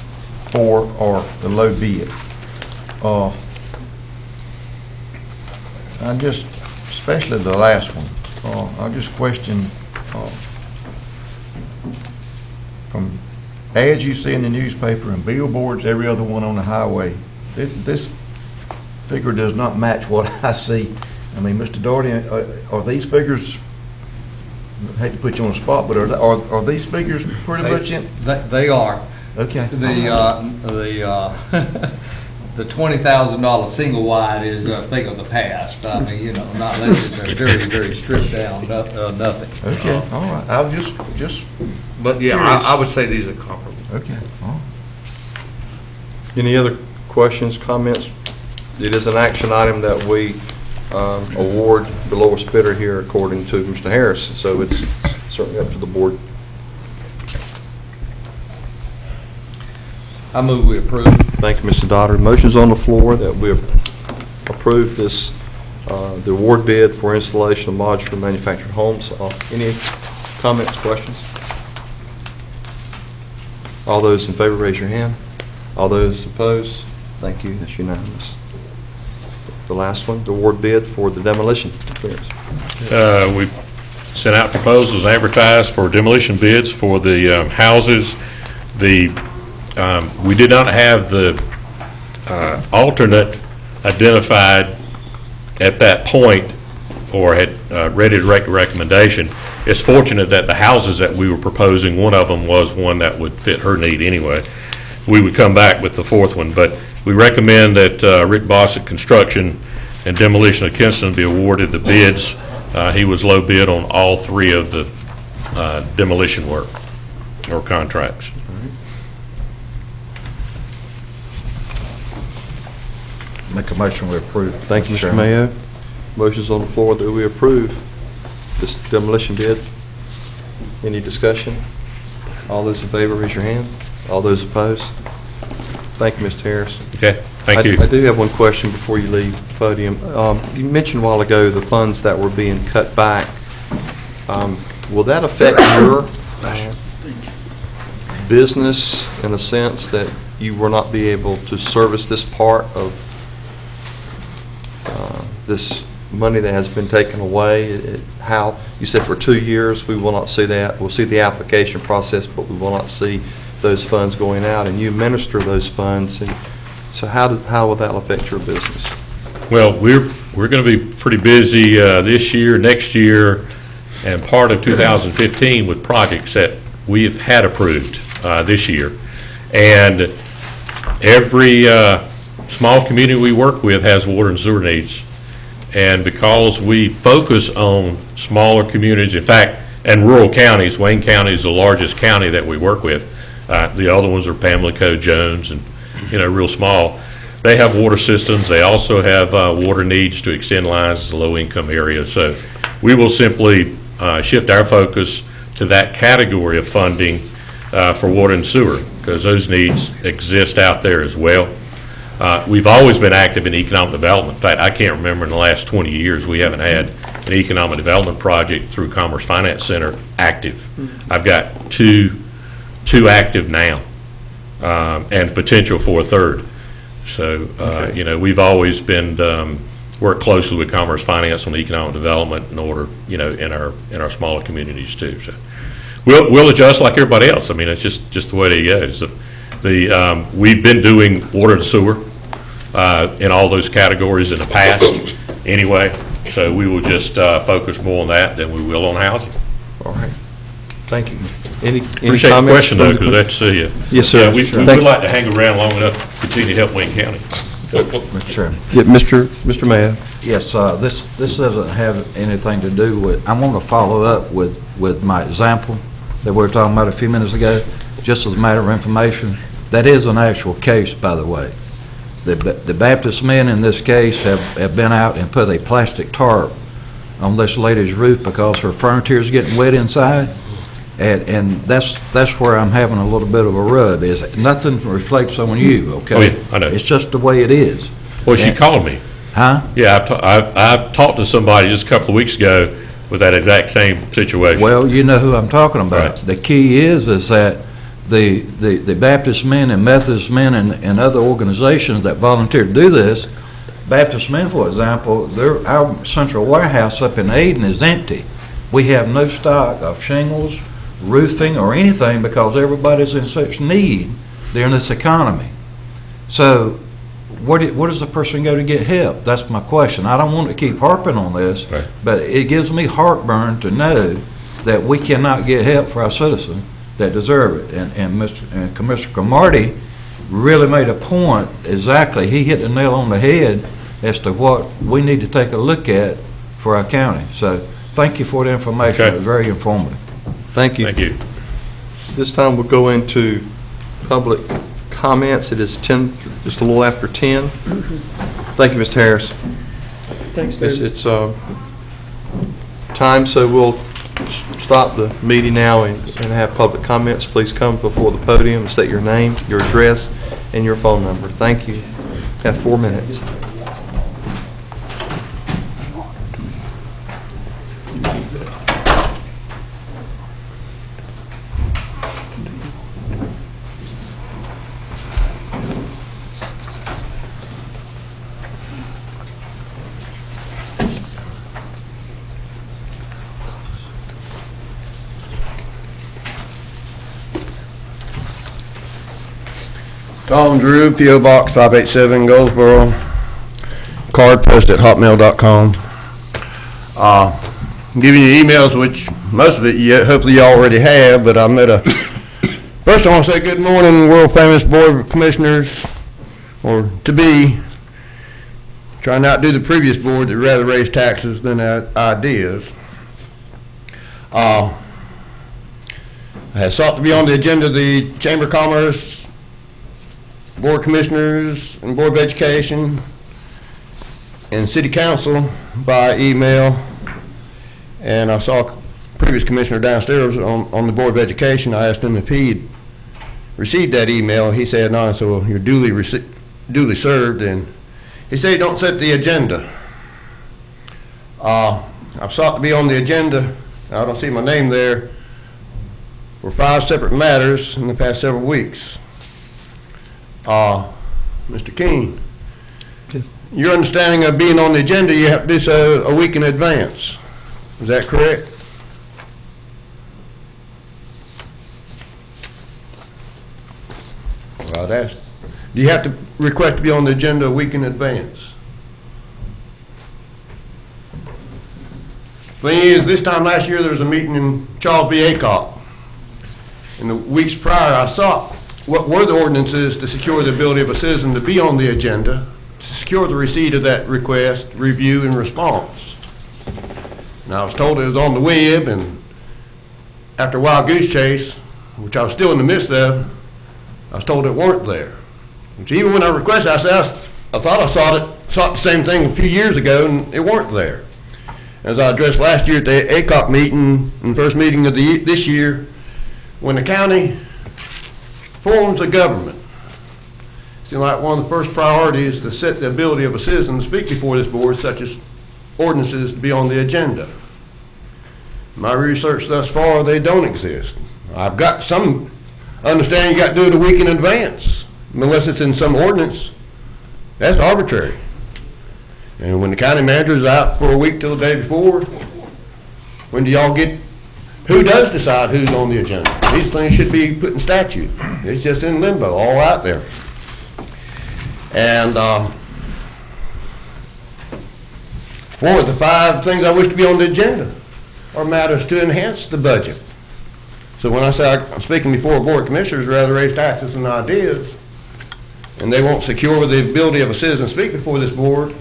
4 are the low bid. I just, especially the last one, I just question, from ads you see in the newspaper and billboards, every other one on the highway, this figure does not match what I see. I mean, Mr. Daugherty, are these figures, I hate to put you on the spot, but are these figures pretty much in? They are. Okay. The $20,000 single wide is a thing of the past. I mean, not unless it's a very, very stripped down, nothing. Okay, all right. I'll just. But yeah, curious. I would say these are comparable. Okay, all right. Any other questions, comments? It is an action item that we award the lowest bidder here according to Mr. Harris, so it's certainly up to the board. I move we approve. Thank you, Mr. Doddard. Motion's on the floor that we approve this, the award bid for installation of modular manufactured homes. Any comments, questions? All those in favor, raise your hand. All those opposed? Thank you, that's unanimous. The last one, the award bid for the demolition clearance. We sent out proposals advertised for demolition bids for the houses. We did not have the alternate identified at that point or had ready to make a recommendation. It's fortunate that the houses that we were proposing, one of them was one that would fit her need anyway. We would come back with the fourth one, but we recommend that Rick Bossett Construction and Demolition of Kinston be awarded the bids. He was low bid on all three of the demolition work or contracts. Make a motion we approve. Thank you, Mr. Mayo. Motion's on the floor that we approve this demolition bid. Any discussion? All those in favor, raise your hand. All those opposed? Thank you, Mr. Harris. Okay, thank you. I do have one question before you leave the podium. You mentioned a while ago the funds that were being cut back. Will that affect your business in a sense that you will not be able to service this part of this money that has been taken away? How, you said for 2 years, we will not see that. We'll see the application process, but we will not see those funds going out, and you administer those funds. And so how will that affect your business? Well, we're going to be pretty busy this year, next year, and part of 2015 with projects that we've had approved this year. And every small community we work with has water and sewer needs. And because we focus on smaller communities, in fact, and rural counties, Wayne County is the largest county that we work with. The other ones are Pamlico, Jones, and, real small. They have water systems. They also have water needs to extend lines to low-income areas. So we will simply shift our focus to that category of funding for water and sewer, because those needs exist out there as well. We've always been active in economic development. In fact, I can't remember in the last 20 years we haven't had an economic development project through Commerce Finance Center active. I've got two active now, and potential for a third. So, we've always been worked closely with Commerce Finance on economic development in order, in our smaller communities too. So, we'll adjust like everybody else. I mean, it's just the way it goes. We've been doing water and sewer in all those categories in the past anyway, so we will just focus more on that than we will on housing. All right. Thank you. Any Appreciate the comments question, though, from because glad to see you. Yes, sir. Yeah, we Sure. would like to hang around long enough to continue to help Wayne County. Mr. Chairman. Yeah, Mr. Mayo. Yes, this doesn't have anything to do with, I want to follow up with my example that we were talking about a few minutes ago, just as a matter of information. That is an actual case, by the way. The Baptist men in this case have been out and put a plastic tarp on this lady's roof because her furniture is getting wet inside. And that's where I'm having a little bit of a rub, is nothing reflects on you, okay? Oh, yeah, I know. It's just the way it is. Well, she called me. Huh? Yeah, I've talked to somebody just a couple of weeks ago with that exact same situation. Well, you know who I'm talking about. Right. The key is that the Baptist men and Methodist men and other organizations that volunteer to do this, Baptist men, for example, our central warehouse up in Ayden is empty. We have no stock of shingles, roofing, or anything because everybody's in such need during this economy. So where does the person go to get help? That's my question. I don't want to keep harping on this, Right. but it gives me heartburn to know that we cannot get help for our citizens that deserve it. And Commissioner Cromartie really made a point exactly. He hit the nail on the head as to what we need to take a look at for our county. So thank you for the information. Okay. It was very informative. Thank you. Thank you. This time we'll go into public comments. It is 10, just a little after 10. Thank you, Mr. Harris. Thanks, David. It's time, so we'll stop the meeting now and have public comments, please come before the podium and state your name, your address, and your phone number. Thank you. Have 4 minutes. Tom Drew, P.O. Box 587, Goldsboro. Card post at hotmail.com. Giving you emails, which most of it hopefully you already have, but first I want to say good morning, world famous Board of Commissioners, or to be. Try not to do the previous board that rather raise taxes than ideas. I had sought to be on the agenda of the Chamber of Commerce, Board of Commissioners, and Board of Education, and City Council by email. And I saw a previous commissioner downstairs on the Board of Education. I asked him if he'd received that email. He said no, so you're duly served. And he said don't set the agenda. I've sought to be on the agenda. I don't see my name there for 5 separate matters in the past several weeks. Mr. King, your understanding of being on the agenda, you have to do so a week in advance. Is that correct? Well, do you have to request to be on the agenda a week in advance? Thing is, this time last year there was a meeting in Charles B. Aycock. In the weeks prior, I sought what were the ordinances to secure the ability of a citizen to be on the agenda, to secure the receipt of that request, review, and response. And I was told it was on the web, and after a wild goose chase, which I was still in the midst of, I was told it weren't there. Which even when I requested, I thought I sought the same thing a few years ago, and it weren't there. As I addressed last year at the ACOC meeting, and the first meeting of this year, when the county forms of government, it seems like one of the first priorities is to set the ability of a citizen to speak before this board, such as ordinances, to be on the agenda. My research thus far, they don't exist. I've got some understanding you got to do it a week in advance, unless it's in some ordinance. That's arbitrary. And when the county manager is out for a week till the day before, when do y'all get? Who does decide who's on the agenda? These things should be put in statute. It's just in limbo, all out there. And for the 5 things I wish to be on the agenda are matters to enhance the budget. So when I say I'm speaking before a board of commissioners, rather raise taxes and ideas, and they won't secure the ability of a citizen to speak before this board,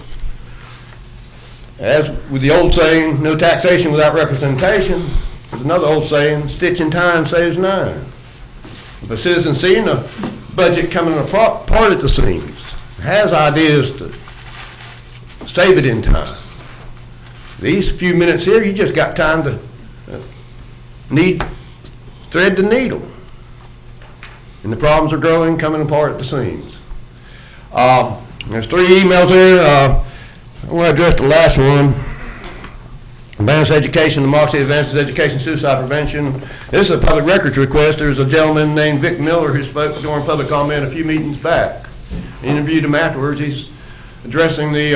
as with the old saying, no taxation without representation, there's another old saying, stitch in time saves 9. If a citizen seeing a budget coming apart at the seams, has ideas to save it in time, these few minutes here, you just got time to thread the needle. And the problems are growing, coming apart at the seams. There's 3 emails here. I want to address the last one. Advanced Education, Democracy, Advances Education, Suicide Prevention. This is a public records request. There's a gentleman named Vic Miller who spoke during public comment a few meetings back. I interviewed him afterwards. He's addressing the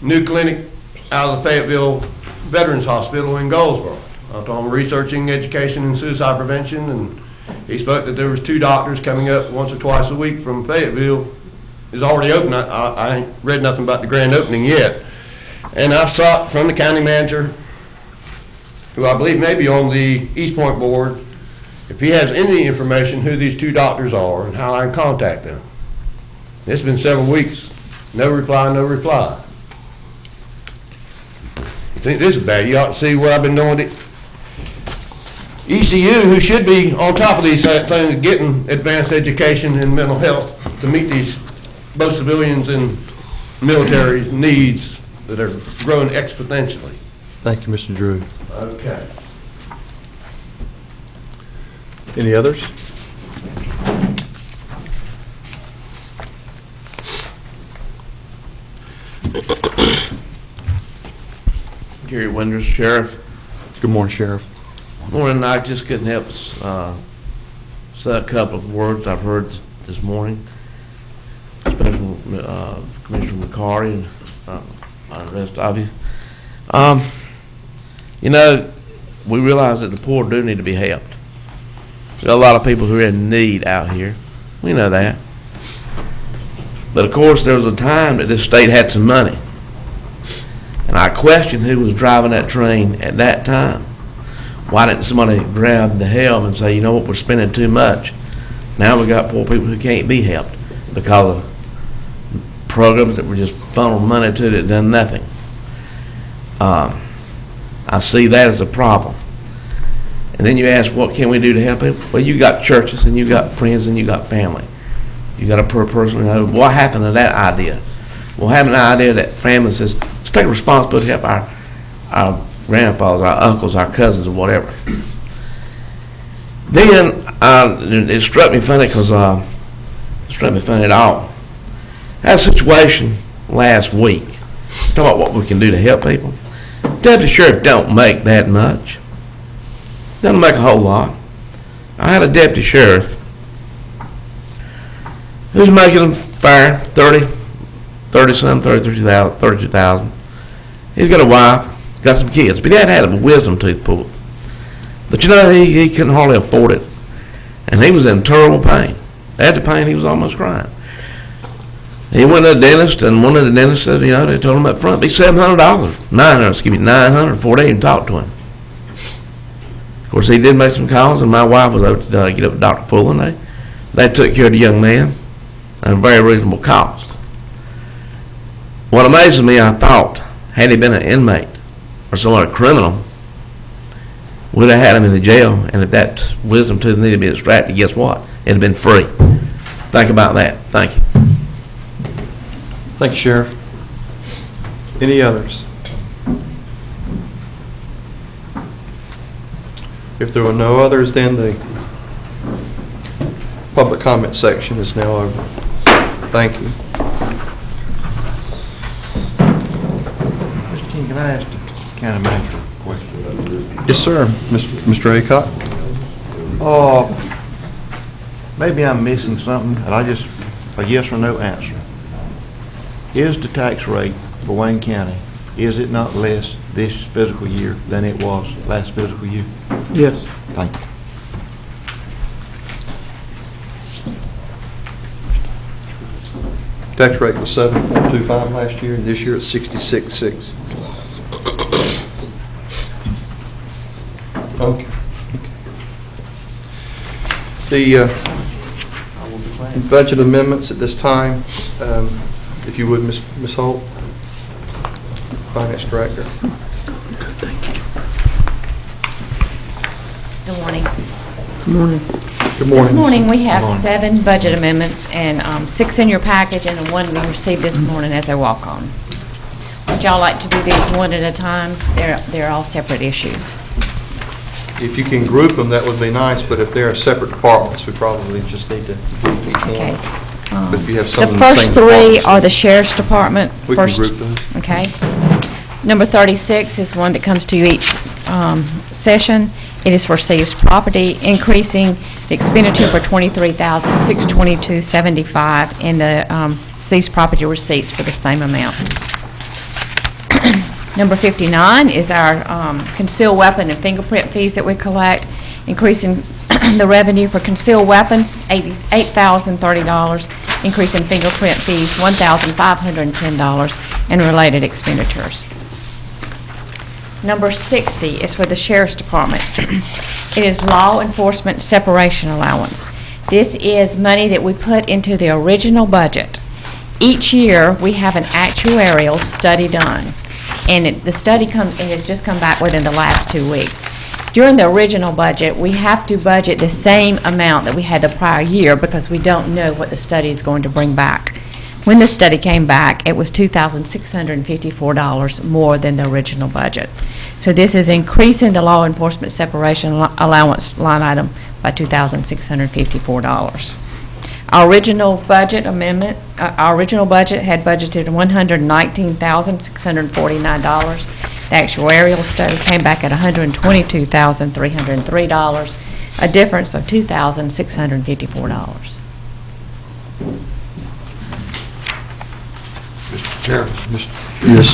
new clinic out of the Fayetteville Veterans Hospital in Goldsboro. I told him researching education and suicide prevention, and he spoke that there was 2 doctors coming up once or twice a week from Fayetteville. It's already open. I ain't read nothing about the grand opening yet. And I've sought from the county manager, who I believe may be on the East Point board, if he has any information who these 2 doctors are and how I can contact them. It's been several weeks. No reply, no reply. I think this is bad. You ought to see what I've been doing at ECU, who should be on top of these things, getting advanced education and mental health to meet these both civilians and military needs that are growing exponentially. Thank you, Mr. Drew. Okay. Any others? Gary Winters, Sheriff. Good morning, Sheriff. Morning, I just couldn't help say a couple of words I've heard this morning, especially from Commissioner McCarty and the rest of you. You know, we realize that the poor do need to be helped. There's a lot of people who are in need out here. We know that. But of course, there was a time that this state had some money. And I question who was driving that train at that time. Why didn't somebody grab the helm and say, you know what, we're spending too much. Now we got poor people who can't be helped because of programs that were just funneled money to that done nothing. I see that as a problem. And then you ask, what can we do to help people? Well, you got churches and you got friends and you got family. You got a per person. What happened to that idea? What happened to the idea that family says, let's take responsibility to help our grandfathers, our uncles, our cousins, or whatever. Then it struck me funny because it struck me funny at all. I had a situation last week. Talk about what we can do to help people. Deputy Sheriff don't make that much. Doesn't make a whole lot. I had a Deputy Sheriff who's making them fair, 32,000. He's got a wife, got some kids, but he had a wisdom tooth pulled. But you know, he couldn't hardly afford it. And he was in terrible pain. After pain, he was almost crying. He went to the dentist, and one of the dentists said, you know, they told him up front, it'd be $700, $900 before they even talked to him. Of course, he did make some calls, and my wife was able to get up with Dr. Fuller, and they took care of the young man at a very reasonable cost. What amazes me, I thought, had he been an inmate or some other criminal, we'd have had him in the jail, and if that wisdom tooth needed to be extracted, guess what? It'd have been free. Think about that. Thank you. Thank you, Sheriff. Any others? If there are no others, then the public comment section is now over. Thank you. Mr. King, can I ask the county manager a question? Yes, sir. Mr. Aycock? Maybe I'm missing something, and a yes or no answer. Is the tax rate for Wayne County, is it not less this fiscal year than it was last fiscal year? Yes. Thank you. Tax rate was 7.25 last year, and this year it's 66.6. Okay. The budget amendments at this time, if you would, Ms. Holt, Finance Director. Good morning. Good morning. Good morning. This morning, we have Good morning. 7 budget amendments and 6 in your package and the 1 we received this morning as a walk-on. Would y'all like to do these one at a time? They're all separate issues. If you can group them, that would be nice, but if they're separate departments, we probably just need to group each Okay. one. But if you have some The in the same first 3 departments, are the Sheriff's Department. We can First- group those. Okay. Number 36 is one that comes to you each session. It is for seized property, increasing the expenditure for $23,622.75 in the seized property receipts for the same amount. Number 59 is our concealed weapon and fingerprint fees that we collect, increasing the revenue for concealed weapons, $8,030, increasing fingerprint fees, $1,510, and related expenditures. Number 60 is for the Sheriff's Department. It is law enforcement separation allowance. This is money that we put into the original budget. Each year, we have an actuarial study done, and the study has just come back within the last 2 weeks. During the original budget, we have to budget the same amount that we had the prior year because we don't know what the study is going to bring back. When the study came back, it was $2,654 more than the original budget. So this is increasing the law enforcement separation allowance line item by $2,654. Our original budget amendment, our original budget had budgeted $119,649. The actuarial study came back at $122,303, a difference of $2,654. Mr. Chairman. Yes.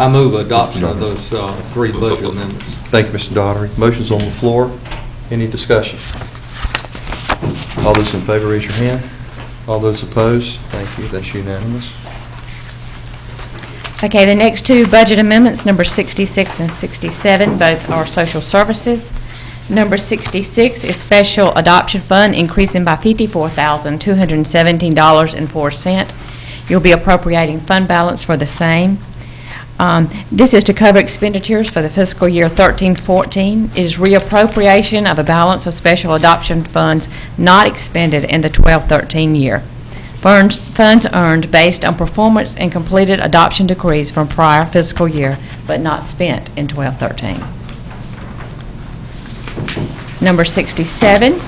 I move adoption of those three budget amendments. Thank you, Mr. Daugherty. Motion's on the floor. Any discussion? All those in favor, raise your hand. All those opposed? Thank you. That's unanimous. Okay, the next two budget amendments, number 66 and 67, both are social services. Number 66 is special adoption fund, increasing by $54,217.04. You'll be appropriating fund balance for the same. This is to cover expenditures for the fiscal year 13-14. It is reappropriation of a balance of special adoption funds not expended in the 12-13 year. Funds earned based on performance and completed adoption decrees from prior fiscal year, but not spent in 12-13. Number 67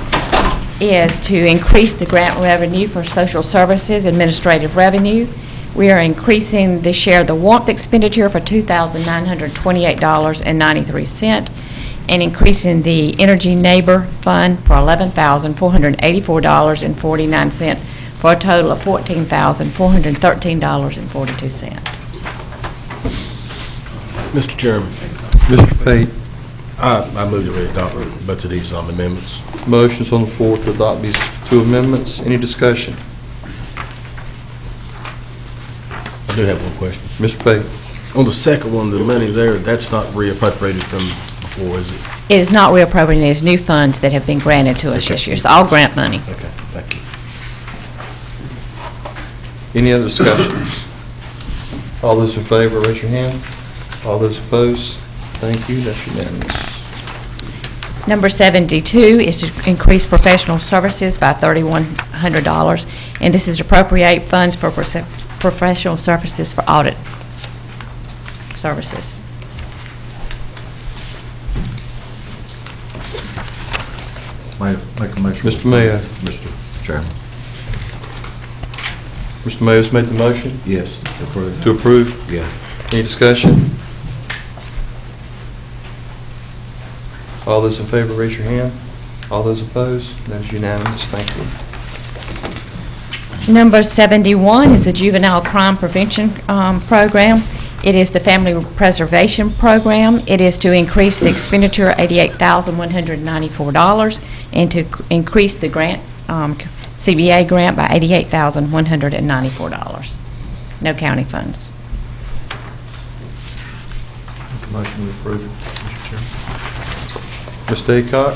is to increase the grant revenue for social services administrative revenue. We are increasing the share of the warmth expenditure for $2,928.93 and increasing the Energy Neighbor Fund for $11,484.49 for a total of $14,413.42. Mr. Chairman, Mr. Pate. I move that we adopt both of these amendments. Motion's on the floor to adopt these two amendments. Any discussion? I do have one question. Mr. Pate. On the second one, the money there, that's not reappropriated from before, is it? It is not reappropriating, it is new funds that have been granted to us this year. It's all grant money. Okay, thank you. Any other discussion? All those in favor, raise your hand. All those opposed? Thank you. That's unanimous. Number 72 is to increase professional services by $3,100, and this is to appropriate funds for professional services for audit services. Make a motion. Mr. Mayo. Mr. Chairman. Mr. Mayo's made the motion Yes, approve. to approve. Yeah. Any discussion? All those in favor, raise your hand. All those opposed? That is unanimous. Thank you. Number 71 is the Juvenile Crime Prevention Program. It is the Family Preservation Program. It is to increase the expenditure $88,194 and to increase the grant, CBA grant by $88,194. No county funds. Motion to approve it, Mr. Chairman. Mr. Aycock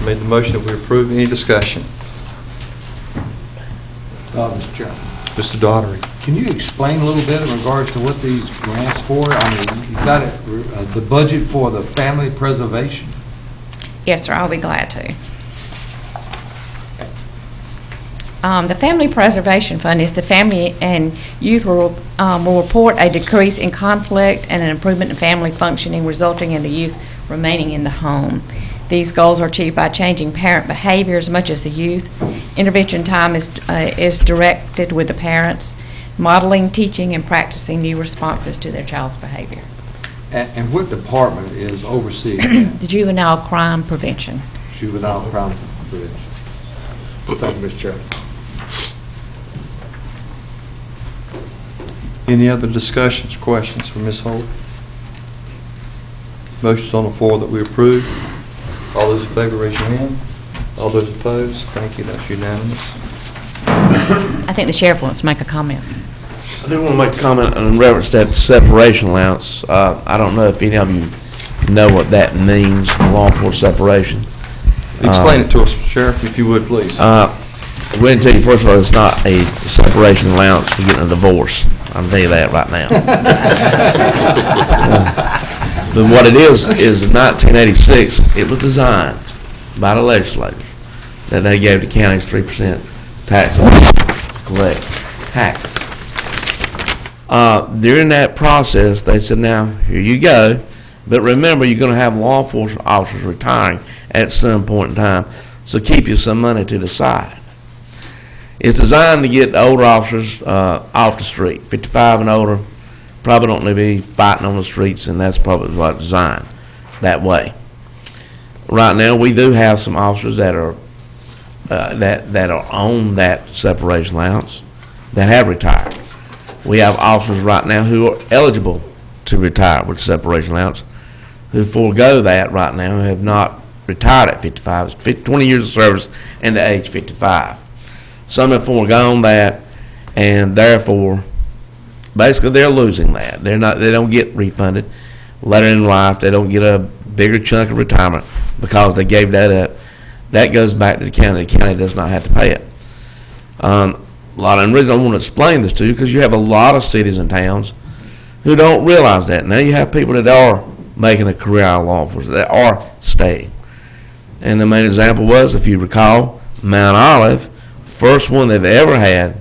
made the motion that we approve. Any discussion? Mr. Chairman. Mr. Daugherty. Can you explain a little bit in regards to what these grants for? I mean, you've got the budget for the family preservation. Yes, sir, I'll be glad to. The Family Preservation Fund is the family and youth will report a decrease in conflict and an improvement in family functioning, resulting in the youth remaining in the home. These goals are achieved by changing parent behavior as much as the youth. Intervention time is directed with the parents, modeling, teaching, and practicing new responses to their child's behavior. And what department is overseeing that? The Juvenile Crime Prevention. Juvenile Crime Prevention. Thank you, Mr. Chairman. Any other discussions, questions for Ms. Holt? Motion's on the floor that we approve. All those in favor, raise your hand. All those opposed? Thank you. That's unanimous. I think the sheriff wants to make a comment. I do want to make a comment in reference to that separation allowance. I don't know if any of you know what that means, law enforcement separation. Explain it to us, Sheriff, if you would, please. I'm going to tell you, first of all, it's not a separation allowance for getting a divorce. I'll tell you that right now. But what it is in 1986, it was designed by the legislators that they gave the counties 3% tax to collect taxes. During that process, they said, now, here you go, but remember, you're gonna have law enforcement officers retiring at some point in time, so keep you some money to the side. It's designed to get older officers off the street, 55 and older, probably don't need to be fighting on the streets, and that's probably what it's designed that way. Right now, we do have some officers that are that are on that separation allowance that have retired. We have officers right now who are eligible to retire with separation allowance, who forego that right now, have not retired at 55, 20 years of service and the age 55. Some have foregone that, and therefore, basically, they're losing that. They don't get refunded later in life. They don't get a bigger chunk of retirement because they gave that up. That goes back to the county. The county does not have to pay it. And the reason I want to explain this to you, because you have a lot of cities and towns who don't realize that. Now you have people that are making a career out of law enforcement, that are staying. And the main example was, if you recall, Mount Olive, first one they've ever had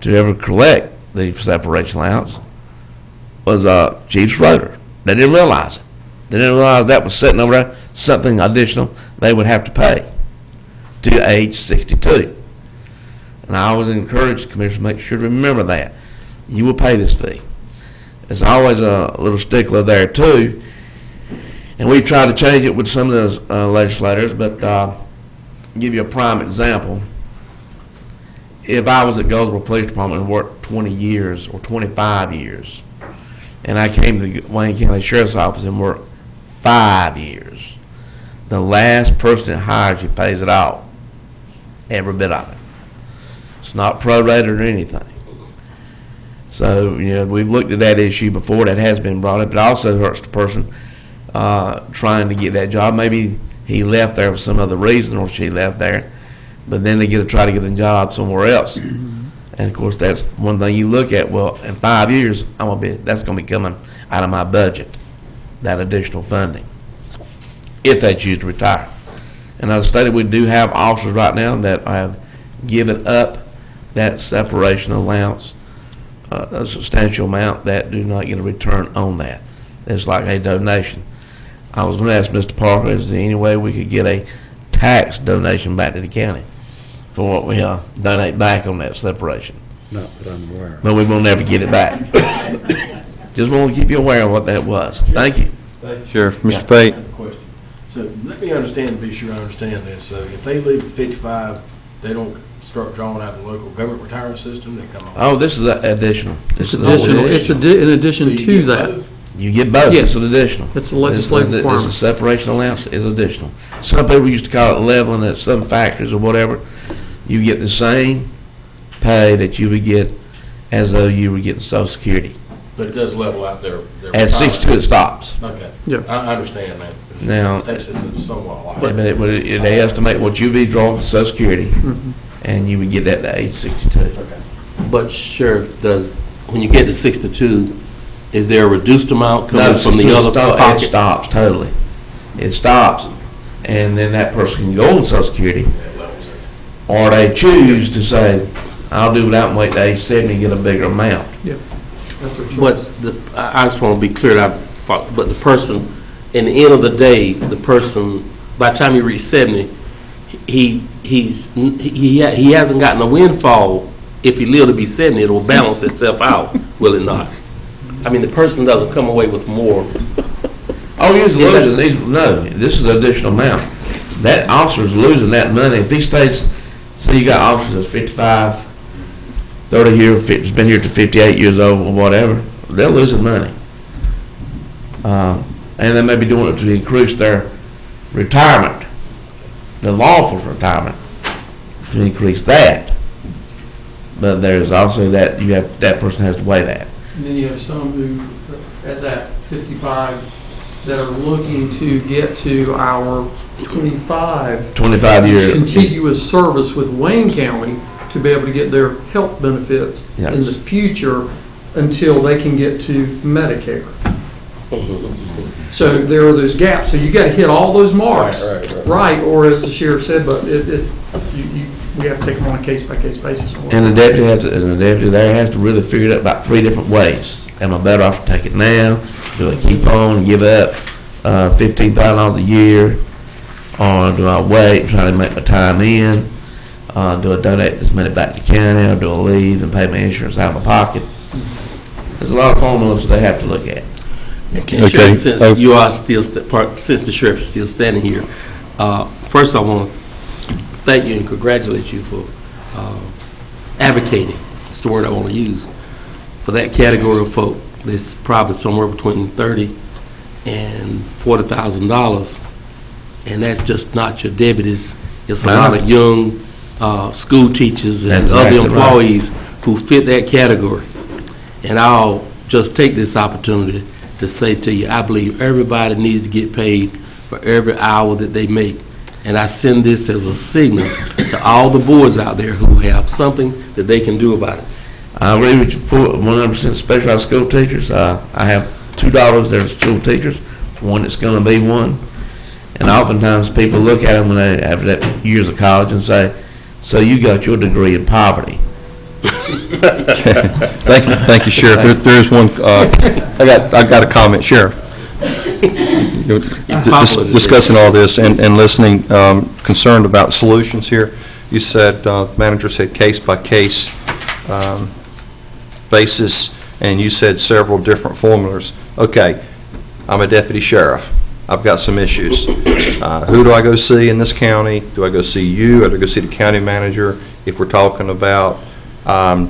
to ever collect the separation allowance was Chief Schroeder. They didn't realize it. They didn't realize that was sitting over there, something additional they would have to pay to age 62. And I always encourage the commissioner to make sure to remember that. You will pay this fee. There's always a little stickler there too, and we tried to change it with some of those legislators, but give you a prime example. If I was at Goldsboro Police Department and worked 20 years or 25 years, and I came to the Wayne County Sheriff's Office and worked 5 years, the last person that hires you pays it all, every bit of it. It's not prorated or anything. So, we've looked at that issue before. That has been brought up. It also hurts the person trying to get that job. Maybe he left there for some other reason, or she left there, but then they try to get a job somewhere else. And of course, that's one thing you look at. Well, in 5 years, that's going to be coming out of my budget, that additional funding, if that's used to retire. And as I stated, we do have officers right now that have given up that separation allowance, a substantial amount, that do not get a return on that. It's like a donation. I was going to ask Mr. Parker, is there any way we could get a tax donation back to the county for what we donate back on that separation? Not that I'm aware of. But we will never get it back. Just want to keep you aware of what that was. Thank you. Sheriff, Mr. Pate. So let me understand, be sure I understand this. So if they leave at 55, they don't start drawing out the local government retirement system, they come on. Oh, this is additional. It's additional. It's in addition to that. You get both. Yes. It's an additional. It's a legislative requirement. This is separation allowance is additional. Some people used to call it leveling at some factories or whatever. You get the same pay that you would get as though you were getting Social Security. But it does level out their At 62, it stops. Okay. Yeah. I understand that. Now, Texas is somewhat like but they estimate what you'd be drawing for Social Security, and you would get that to age 62. Okay. But Sheriff, when you get to 62, is there a reduced amount coming No, from the other It pocket? stops totally. It stops, and then that person can go on Social Security, or they choose to say, I'll do without and wait to age 70 and get a bigger amount. Yeah. That's their choice. But I just want to be clear that, but the person, in the end of the day, the person, by the time you reach 70, he hasn't gotten a windfall. If he live to be 70, it will balance itself out, will it not? I mean, the person doesn't come away with more. Oh, he's losing, no, this is an additional amount. That officer's losing that money. If he stays, say you got officers that's 55, 30 here, has been here to 58 years old or whatever, they're losing money. And they may be doing it to increase their retirement, the lawful retirement, to increase that. But there's also that person has to weigh that. And then you have some who, at that 55, that are looking to get to our 25 year contiguous service with Wayne County to be able to get their health benefits in the future until they can get to Medicare. So there are those gaps. So you got to hit all those marks, right? Or as the sheriff said, but we have to take them on a case-by-case basis. And the deputy there has to really figure it out about 3 different ways. Am I better off to take it now? Do I keep on and give up $15,000 a year? Or do I wait and try to make my time in? Do I donate this money back to the county, or do I leave and pay my insurance out of my pocket? There's a lot of formulas they have to look at. Sheriff, since you are still, since the sheriff is still standing here, first I want to thank you and congratulate you for advocating, that's the word I want to use, for that category of folk that's probably somewhere between $30,000 and $40,000, and that's just not your deputies. It's a lot of young school teachers and other employees who fit that category. And I'll just take this opportunity to say to you, I believe everybody needs to get paid for every hour that they make. And I send this as a signal to all the boards out there who have something that they can do about it. I agree with you 100% specialized school teachers. I have 2 daughters that are school teachers, one that's going to be one. And oftentimes people look at them when they after that years of college and say, so you got your degree in poverty. Thank you, Sheriff. There is one, I got a comment, Sheriff. Discussing all this and listening, concerned about solutions here. You said, manager said case-by-case basis, and you said several different formulas. Okay, I'm a deputy sheriff. I've got some issues. Who do I go see in this county? Do I go see you, or do I go see the county manager? If we're talking about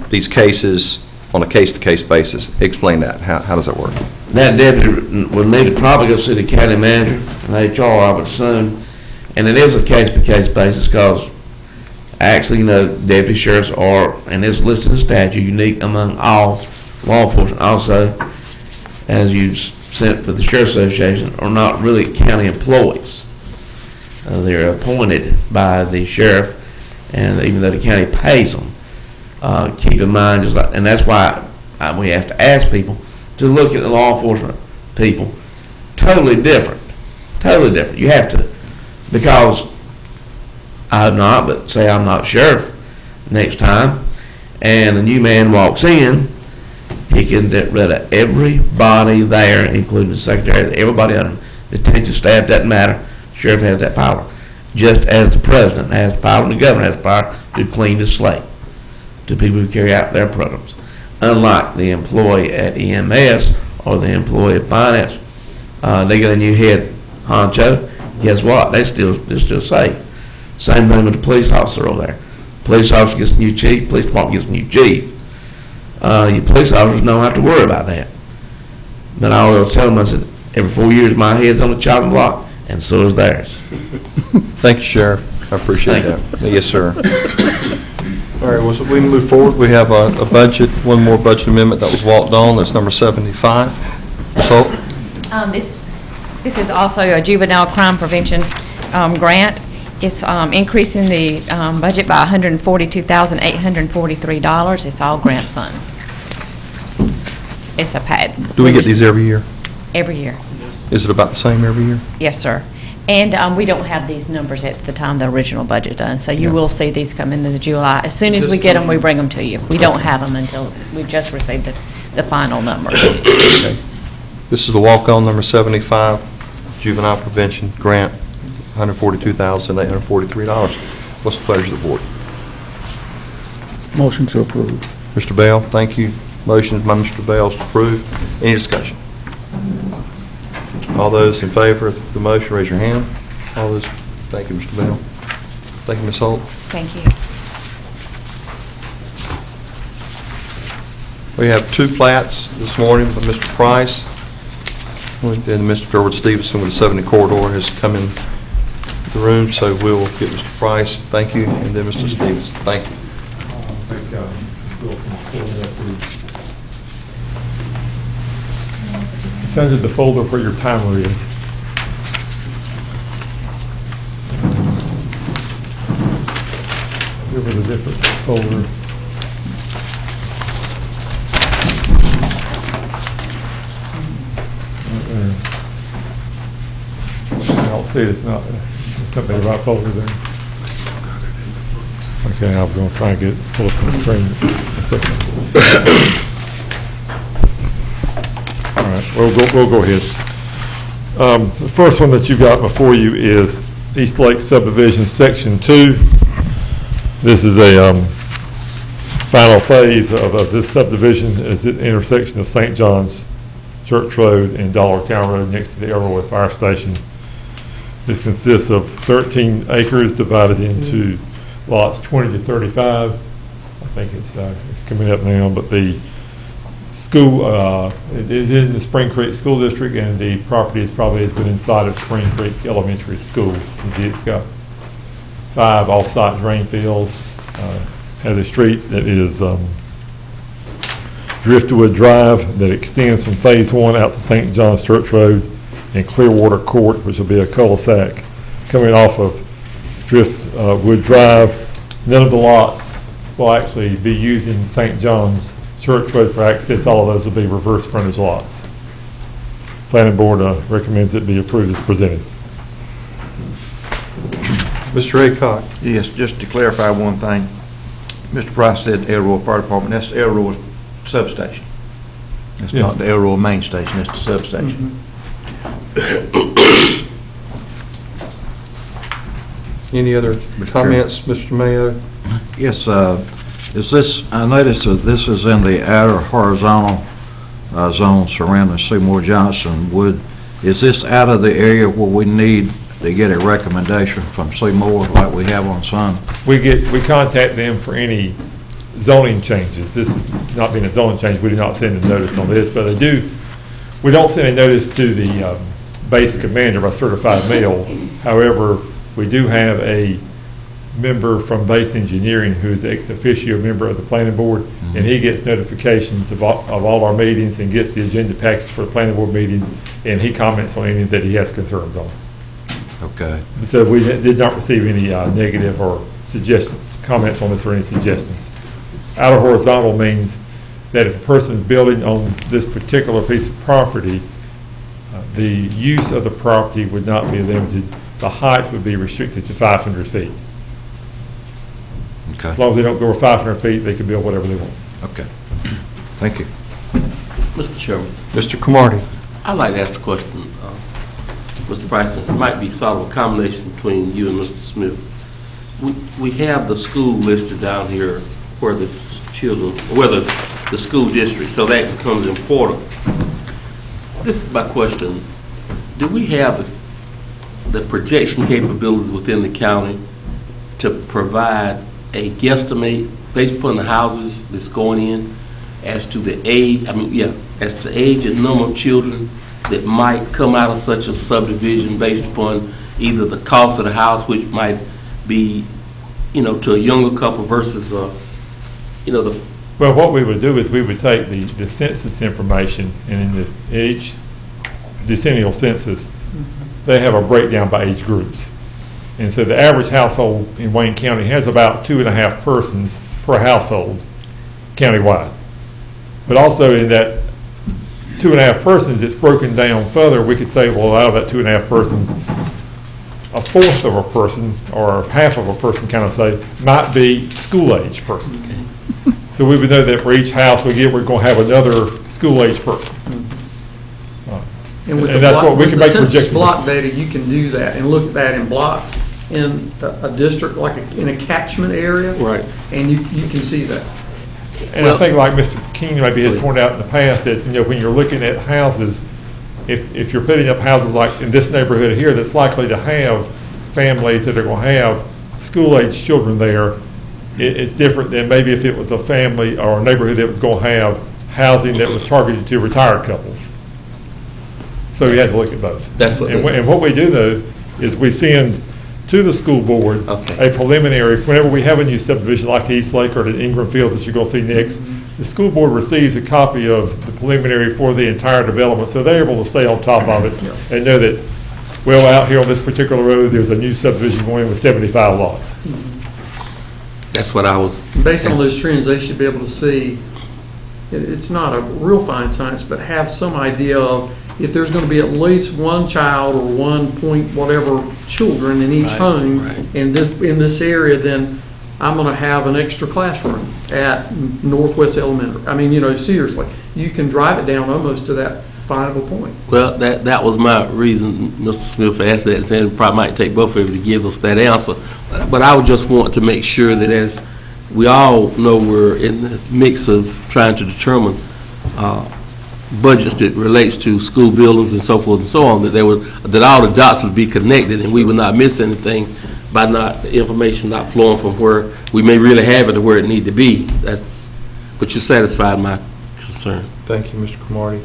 these cases on a case-to-case basis, explain that. How does that work? That deputy would need to probably go see the county manager and HR, I would assume. And it is a case-by-case basis because actually, deputy sheriffs are, and it's listed in the statute, unique among all law enforcement. Also, as you sent for the Sheriff's Association, are not really county employees. They're appointed by the sheriff, and even though the county pays them, keep in mind, and that's why we have to ask people to look at the law enforcement people totally different. Totally different. You have to, because I'm not, but say I'm not sheriff next time, and a new man walks in, he can get rid of everybody there, including the secretary, everybody on the detention staff, doesn't matter. Sheriff has that power. Just as the president has power and the governor has power to clean the slate to people who carry out their programs. Unlike the employee at EMS or the employee at finance, they get a new head honcho. Guess what? They're still safe. Same thing with the police officer over there. Police officer gets a new chief. Police department gets a new chief. Your police officers don't have to worry about that. But I always tell them, I said, every 4 years my head's on the chopping block, and so is theirs. Thank you, Sheriff. I appreciate that. Yes, sir. All right, well, so we move forward. We have a budget, one more budget amendment that was walked on. That's number 75. Ms. Holt? This is also a juvenile crime prevention grant. It's increasing the budget by $142,843. It's all grant funds. It's a pad. Do we get these every year? Every year. Is it about the same every year? Yes, sir. And we don't have these numbers at the time the original budget done, so you will see these come into the July. As soon as we get them, we bring them to you. We don't have them until we've just received the final numbers. Okay. This is the walk-on number 75, juvenile prevention grant, $142,843. What's the pleasure of the board? Motion to approve. Mr. Bell, thank you. Motion by Mr. Bell to approve. Any discussion? All those in favor of the motion, raise your hand. All those, thank you, Mr. Bell. Thank you, Ms. Holt. Thank you. We have two plats this morning by Mr. Price. And Mr. George Stevenson with the 70 corridor has come in the room, so we'll get Mr. Price, thank you, and then Mr. Stevenson. Thank you. It's under the folder where your timer is. There was a different folder. Right there. I'll see it's not the right folder there. Okay, I was gonna try and pull up the screen. A second. All right, we'll go ahead. The first one that you got before you is East Lake Subdivision, Section 2. This is a final phase of this subdivision. Is at the intersection of St. John's Church Road and Dollar Town Road next to the Elroy Fire Station. This consists of 13 acres divided into lots 20 to 35. I think it's coming up now, but the school, it is in the Spring Creek School District, and the property has been inside of Spring Creek Elementary School. You see it's got 5 off-site drain fields, has a street that is Driftwood Drive that extends from Phase 1 out to St. John's Church Road and Clearwater Court, which will be a cul-de-sac coming off of Driftwood Drive. None of the lots will actually be using St. John's Church Road for access. All of those will be reverse frontage lots. Planning Board recommends it be approved as presented. Mr. Aycock? Yes, just to clarify one thing. Mr. Price said Elroy Fire Department, that's the Elroy substation. That's Yes. not the Elroy main station, that's the substation. Any other comments, Mr. Mayo? Yes, is this, I noticed that this is in the outer horizontal zone surrounding Seymour Johnson Wood. Is this out of the area where we need to get a recommendation from Seymour like we have on Sun? We contact them for any zoning changes. This is not being a zoning change, we do not send a notice on this, but we don't send a notice to the base commander by certified mail. However, we do have a member from Base Engineering who is ex officio member of the planning board, and he gets notifications of all our meetings and gets the agenda package for the planning board meetings, and he comments on anything that he has concerns on. Okay. So we did not receive any negative or comments on this or any suggestions. Outer horizontal means that if a person is building on this particular piece of property, the use of the property would not be limited. The height would be restricted to 500 feet. Okay. As long as they don't go over 500 feet, they can build whatever they want. Okay. Thank you. Mr. Chairman, Mr. Cromartie? I'd like to ask a question. Mr. Price, it might be sort of a combination between you and Mr. Smith. We have the school listed down here where the children, whether the school district, so that becomes important. This is my question. Do we have the projection capabilities within the county to provide a guesstimate based upon the houses that's going in as to the age, as to the age and number of children that might come out of such a subdivision based upon either the cost of the house, which might be, to a younger couple versus, the... Well, what we would do is we would take the census information, and in each decennial census, they have a breakdown by age groups. And so the average household in Wayne County has about 2.5 persons per household countywide. But also in that 2.5 persons, it's broken down further. We could say, well, out of that 2.5 persons, a fourth of a person or half of a person, kind of say, might be school-age persons. So we would know that for each house we get, we're going to have another school-age person. And with that's what we can make census projections. block data, you can do that and look at that in blocks in a district, like in a catchment area. Right. And you can see that. And I think like Mr. King maybe has pointed out in the past that, when you're looking at houses, if you're putting up houses like in this neighborhood here that's likely to have families that are going to have school-age children there, it's different than maybe if it was a family or a neighborhood that was going to have housing that was targeted to retired couples. So you have to look at both. That's what. And what we do though is we send to the school board a preliminary, whenever we have a new subdivision like East Lake or the Ingram Fields that you're going to see next, the school board receives a copy of the preliminary for the entire development, so they're able to stay on top of it and know that, well, out here on this particular road, there's a new subdivision going in with 75 lots. That's what I was. Based on those trends, they should be able to see, it's not a real fine science, but have some idea of if there's going to be at least one child or 1 point whatever children in each home in this area, then I'm going to have an extra classroom at Northwest Elementary. I mean, seriously, you can drive it down almost to that fine of a point. Well, that was my reason, Mr. Smith asked that, and said it probably might take both of you to give us that answer. But I would just want to make sure that, as we all know, we're in the mix of trying to determine budgets that relates to school buildings and so forth and so on, that all the dots would be connected and we would not miss anything by information not flowing from where we may really have it to where it need to be. But you satisfied my concern. Thank you, Mr. Cromartie.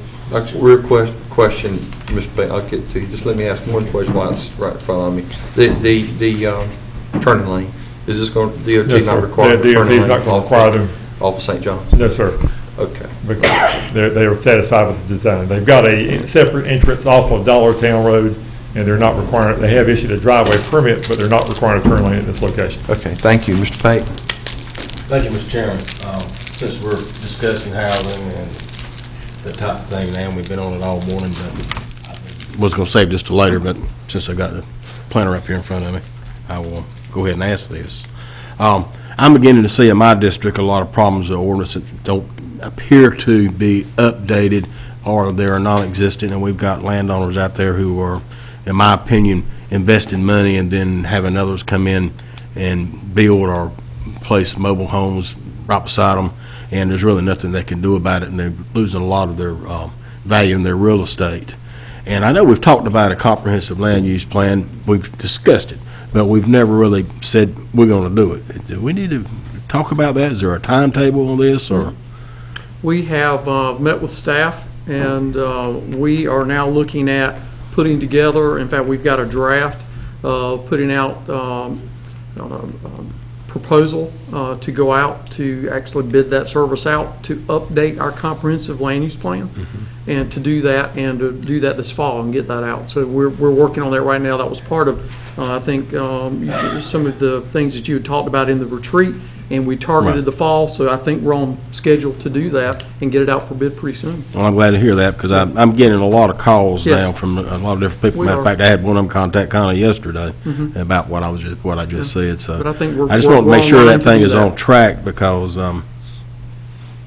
Real question, Mr. Payton, I'll get to you. Just let me ask one question while it's right in front of me. The turning lane, is this going, DOT Yes, not sir. required? DOT is not going to require them. Off of St. John's? No, sir. Okay. Because they are satisfied with the design. They've got a separate entrance off of Dollartown Road, and they're not requiring, they have issued a driveway permit, but they're not requiring a turn lane at this location. Okay, thank you. Mr. Payton? Thank you, Mr. Chairman. Since we're discussing housing and that type of thing now, we've been on it all morning, but was going to save this till later, but since I got the planner up here in front of me, I will go ahead and ask this. I'm beginning to see in my district a lot of problems with ordinance that don't appear to be updated, or they're non-existent, and we've got landowners out there who are, in my opinion, investing money and then having others come in and build or place mobile homes right beside them, and there's really nothing they can do about it, and they're losing a lot of their value in their real estate. And I know we've talked about a comprehensive land use plan, we've discussed it, but we've never really said we're going to do it. Do we need to talk about that? Is there a timetable on this, or? We have met with staff, and we are now looking at putting together, in fact, we've got a draft of putting out proposal to go out to actually bid that service out to update our comprehensive land use plan, and to do that this fall and get that out. So we're working on that right now. That was part of I think some of the things that you had talked about in the retreat, and we targeted the fall. So I think we're on schedule to do that and get it out for bid pretty soon. Well, I'm glad to hear that, because I'm getting a lot of calls Yes. now from a lot of different people. We Matter of are. fact, I had one of them contact Connie yesterday Mhm. about what I just said. So But I think we're- I just we're- want to make we're sure on that line to thing do is that. on track, because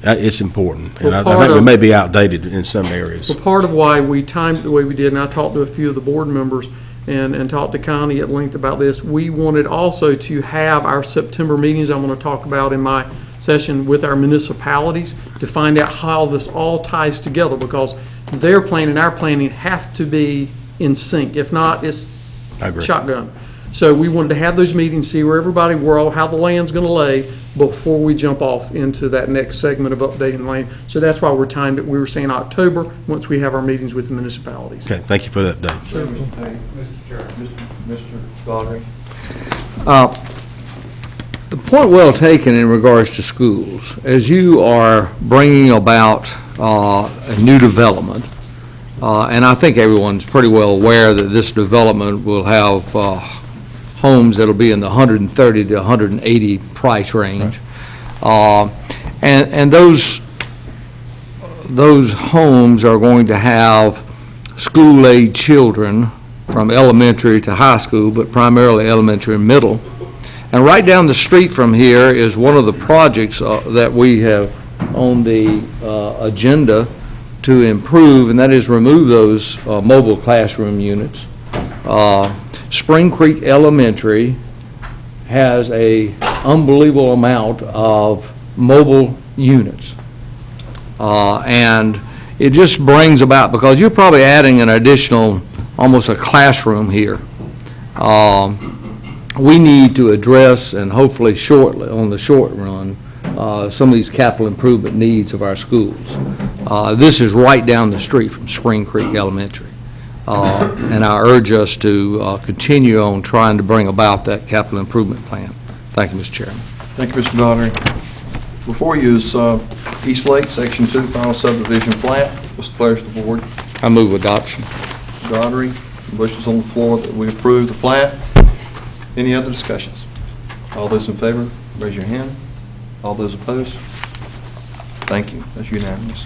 it's important, and Well, I part think we of- may be outdated in some areas. So part of why we timed it the way we did, and I talked to a few of the board members and talked to Connie at length about this, we wanted also to have our September meetings, I'm going to talk about in my session with our municipalities, to find out how this all ties together, because their plan and our planning have to be in sync. If not, it's I agree. shotgun. So we wanted to have those meetings, see where everybody, how the land's going to lay before we jump off into that next segment of updating land. So that's why we're timed it. We were saying October, once we have our meetings with the municipalities. Okay, thank you for that, Dave. Mr. Chair. Mr. Daughtry? The point well taken in regards to schools, as you are bringing about a new development, and I think everyone's pretty well aware that this development will have homes that'll be in the 130 to 180 price range. And those homes are going to have school-age children from elementary to high school, but primarily elementary and middle. And right down the street from here is one of the projects that we have on the agenda to improve, and that is remove those mobile classroom units. Spring Creek Elementary has a unbelievable amount of mobile units. And it just brings about, because you're probably adding an additional, almost a classroom here. We need to address, and hopefully shortly, on the short run, some of these capital improvement needs of our schools. This is right down the street from Spring Creek Elementary. And I urge us to continue on trying to bring about that capital improvement plan. Thank you, Mr. Chairman. Thank you, Mr. Daughtry. Before you is East Lake, Section 2, final subdivision plat. What's the pleasure of the board? I move adoption. Daughtry, motion's on the floor that we approve the plat. Any other discussions? All those in favor, raise your hand. All those opposed? Thank you. That's unanimous.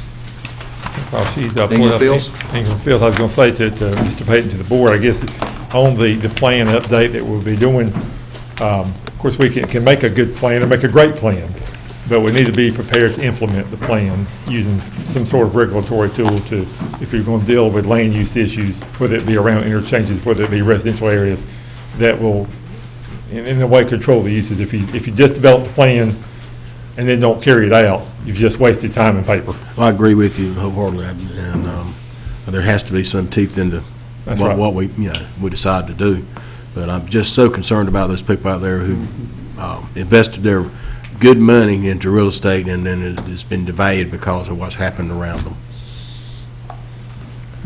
While she's Ingram Fields? Ingram Fields, I was going to say to Mr. Payton, to the board, I guess, on the plan update that we'll be doing, of course, we can make a good plan or make a great plan, but we need to be prepared to implement the plan using some sort of regulatory tool to, if you're going to deal with land use issues, whether it be around interchanges, whether it be residential areas, that will, in a way, control the uses. If you just develop the plan and then don't carry it out, you've just wasted time and paper. Well, I agree with you wholeheartedly, and there has to be some teeth into That's right. what we, we decide to do. But I'm just so concerned about those people out there who invested their good money into real estate, and then it's been devalued because of what's happened around them.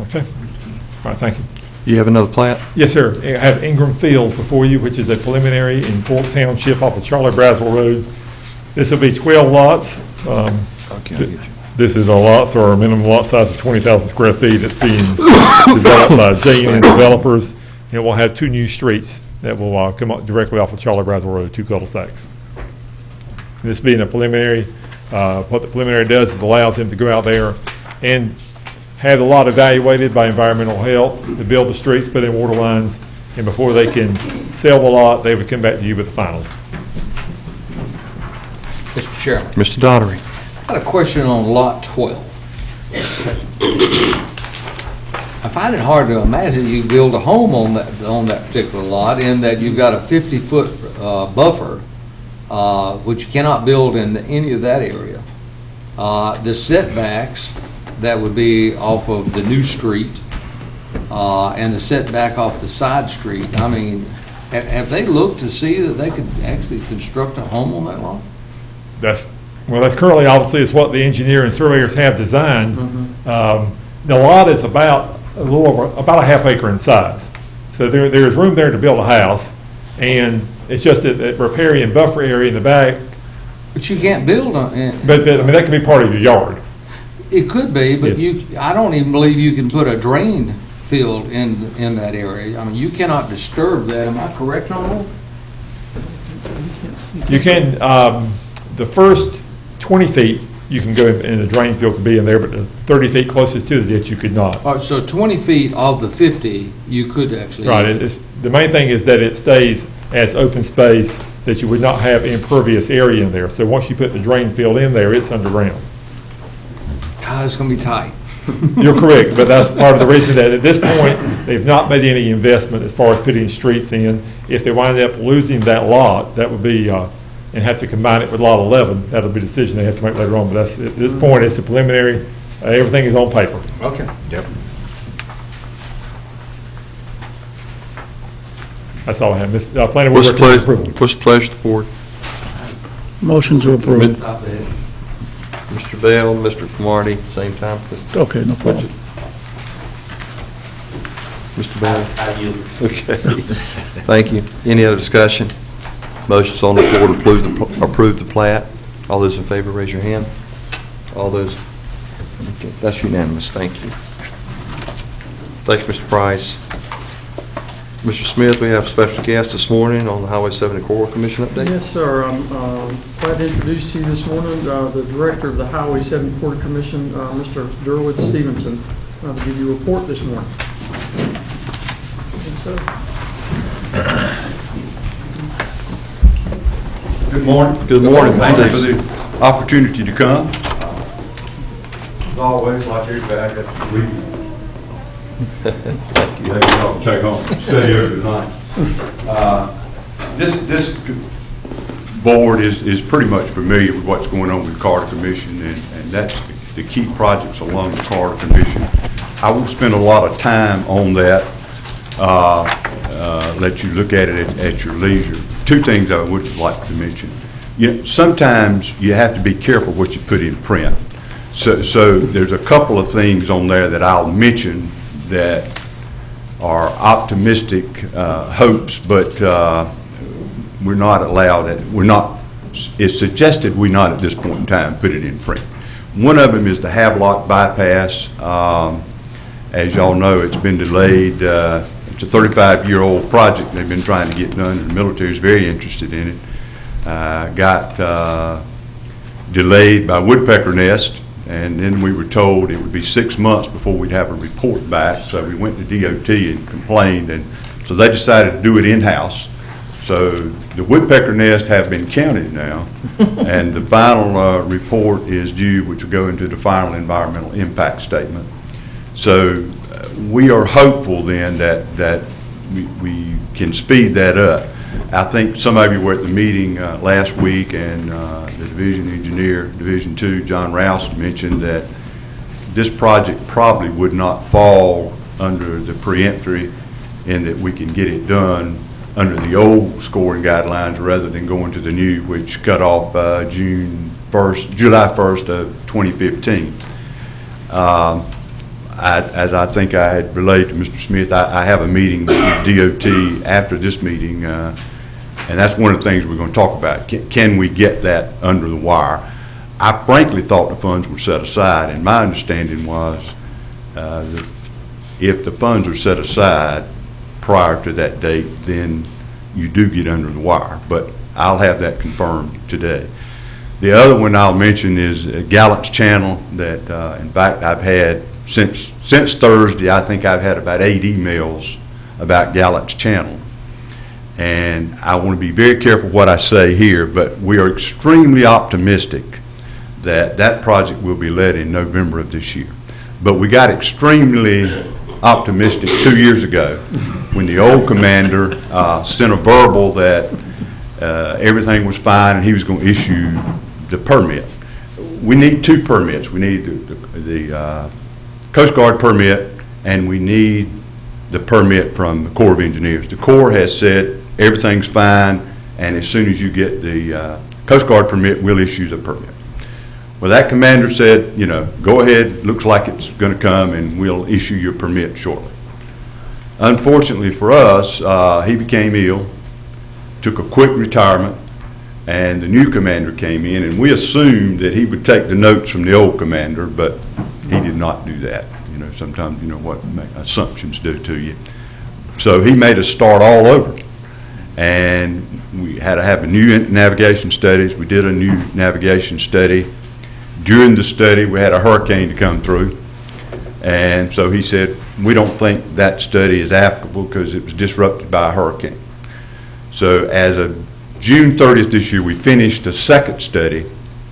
Okay. All right, thank you. You have another plat? Yes, sir. I have Ingram Fields before you, which is a preliminary in Fork Township off of Charlie Braswell Road. This will be 12 lots. This is a lots or a minimum lot size of 20,000 square feet. It's being developed by J&N Developers. And we'll have 2 new streets that will come up directly off of Charlie Braswell Road, 2 cul-de-sacs. This being a preliminary, what the preliminary does is allows them to go out there and have the lot evaluated by environmental health, to build the streets, put in water lines, and before they can sell the lot, they would come back to you with the final. Mr. Chairman, Mr. Daughtery. I got a question on Lot 12. I find it hard to imagine you build a home on that particular lot, in that you've got a 50-foot buffer, which you cannot build in any of that area. The setbacks that would be off of the new street, and the setback off the side street, I mean, have they looked to see that they could actually construct a home on that lot? That's currently, obviously, is what the engineer and surveyors have designed. The lot is about a little over, about a half acre in size. So there's room there to build a house, and it's just a riparian buffer area in the back. But you can't build on it. But I mean, that could be part of your yard. It could be, but Yes. I don't even believe you can put a drain field in that area. I mean, you cannot disturb that. Am I correct on that? You can, the first 20 feet, you can go in, the drain field could be in there, but the 30 feet closest to the ditch, you could not. All right, so 20 feet of the 50, you could actually. Right, the main thing is that it stays as open space, that you would not have impervious area in there. So once you put the drain field in there, it's underground. God, it's going to be tight. You're correct, but that's part of the reason that at this point, they've not made any investment as far as putting streets in. If they wind up losing that lot, that would be, and have to combine it with lot 11, that'll be a decision they have to make later on. But that's, at this point, it's a preliminary, everything is on paper. Okay. Yep. That's all I have. Planning board What's recommends approval. the pleasure of the board? Motion to approve. Mr. Bell, Mr. Cromartie, same time? Okay, no problem. Mr. Bell? Okay. Thank you. Any other discussion? Motion's on the floor to approve the plat. All those in favor, raise your hand. All those, okay, that's unanimous. Thank you. Thank you, Mr. Price. Mr. Smith, we have a special guest this morning on the Highway 70 Corps Commission update. Yes, sir. I'm glad to introduce to you this morning the Director of the Highway 70 Corps Commission, Mr. Derwood Stevenson, to give you a report this morning. Good morning. Good morning, Thank you for Steve. the opportunity to come. As always, like everybody, I got to leave you. Thank you. I'll take home, stay here tonight. This board is pretty much familiar with what's going on with the Carter Commission, and that's the key projects along the Carter Commission. I won't spend a lot of time on that. Let you look at it at your leisure. Two things I would like to mention. Sometimes you have to be careful what you put in print. So there's a couple of things on there that I'll mention that are optimistic hopes, but we're not allowed, it's suggested we not at this point in time put it in print. One of them is the Havelock bypass. As y'all know, it's been delayed. It's a 35-year-old project they've been trying to get done, and the military is very interested in it. Got delayed by woodpecker nest, and then we were told it would be 6 months before we'd have a report back, so we went to DOT and complained, and so they decided to do it in-house. So the woodpecker nest have been counted now, and the final report is due, which will go into the final environmental impact statement. So we are hopeful then that we can speed that up. I think some of you were at the meeting last week, and the division engineer, Division 2, John Rouse, mentioned that this project probably would not fall under the preemptory, in that we can get it done under the old scoring guidelines rather than going to the new, which cut off July 1st of 2015. As I think I had relayed to Mr. Smith, I have a meeting with DOT after this meeting, and that's one of the things we're going to talk about. Can we get that under the wire? I frankly thought the funds were set aside, and my understanding was that if the funds are set aside prior to that date, then you do get under the wire. But I'll have that confirmed today. The other one I'll mention is Gallant's Channel, that in fact I've had since Thursday. I think I've had about 8 emails about Gallant's Channel. And I want to be very careful what I say here, but we are extremely optimistic that that project will be let in November of this year. But we got extremely optimistic 2 years ago when the old commander sent a verbal that everything was fine and he was going to issue the permit. We need 2 permits. We need the Coast Guard permit, and we need the permit from the Corps of Engineers. The Corps has said everything's fine, and as soon as you get the Coast Guard permit, we'll issue the permit. Well, that commander said, go ahead, looks like it's going to come, and we'll issue your permit shortly. Unfortunately for us, he became ill, took a quick retirement, and the new commander came in, and we assumed that he would take the notes from the old commander, but he did not do that. Sometimes what assumptions do to you. So he made us start all over, and we had to have a new navigation studies. We did a new navigation study. During the study, we had a hurricane to come through, and so he said, we don't think that study is applicable because it was disrupted by a hurricane. So as of June 30th this year, we finished a second study,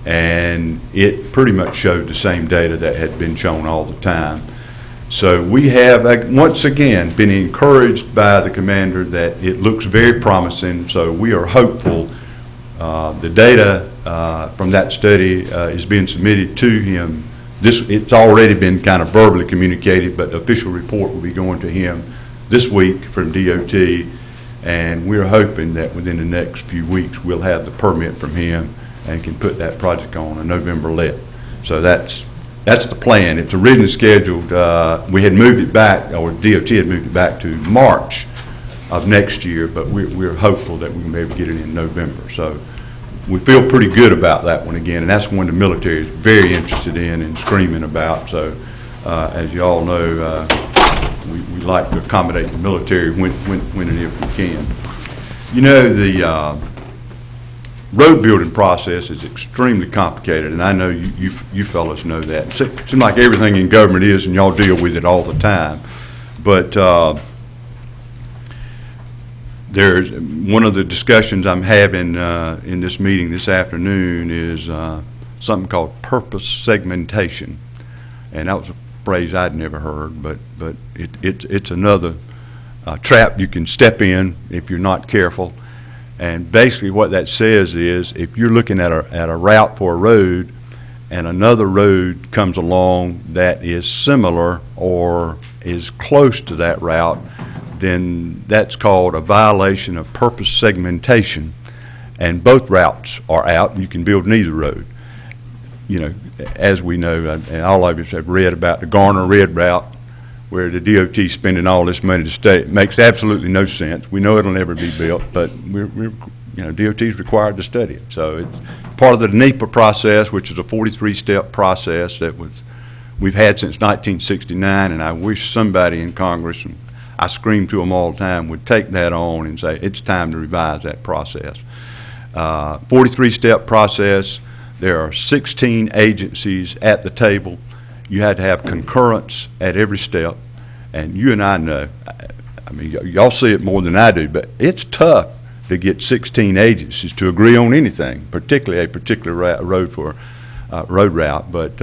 and it pretty much showed the same data that had been shown all the time. So we have, once again, been encouraged by the commander that it looks very promising, so we are hopeful. The data from that study is being submitted to him. It's already been kind of verbally communicated, but the official report will be going to him this week from DOT, and we're hoping that within the next few weeks we'll have the permit from him and can put that project on a November let. So that's the plan. It's originally scheduled, we had moved it back, or DOT had moved it back to March of next year, but we're hopeful that we can maybe get it in November. So we feel pretty good about that one again, and that's one the military is very interested in and screaming about. So as you all know, we like to accommodate the military when and if we can. The road building process is extremely complicated, and I know you fellas know that. It seems like everything in government is, and y'all deal with it all the time. But there's one of the discussions I'm having in this meeting this afternoon is something called purpose segmentation, and that was a phrase I'd never heard, but it's another trap you can step in if you're not careful. And basically what that says is if you're looking at a route for a road and another road comes along that is similar or is close to that route, then that's called a violation of purpose segmentation, and both routes are out and you can build neither road. As we know, and all of us have read about the Garner Red route, where the DOT is spending all this money to stay. It makes absolutely no sense. We know it'll never be built, but DOT is required to study it. So it's part of the NEPA process, which is a 43-step process that we've had since 1969, and I wish somebody in Congress, and I scream to them all the time, would take that on and say it's time to revise that process. 43-step process. There are 16 agencies at the table. You had to have concurrence at every step, and you and I know, I mean, y'all see it more than I do, but it's tough to get 16 agencies to agree on anything, particularly a particular road for road route, but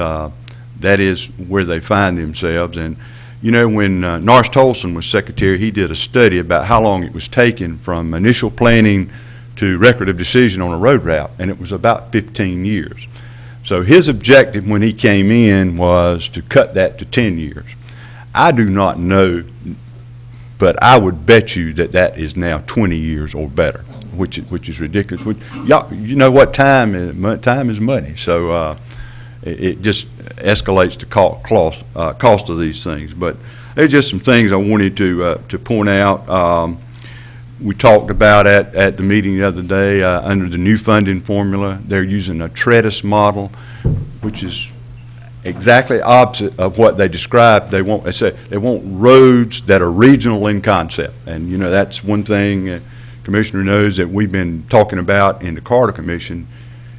that is where they find themselves. And you know, when Norris Tolson was secretary, he did a study about how long it was taking from initial planning to record of decision on a road route, and it was about 15 years. So his objective when he came in was to cut that to 10 years. I do not know, but I would bet you that that is now 20 years or better, which is ridiculous. Y'all, you know what time is money, so it just escalates the cost of these things. But there's just some things I wanted to point out. We talked about at the meeting the other day, under the new funding formula, they're using a TREDIS model, which is exactly opposite of what they described. They want roads that are regional in concept. And, you know, that's one thing Commissioner knows that we've been talking about in the Carter Commission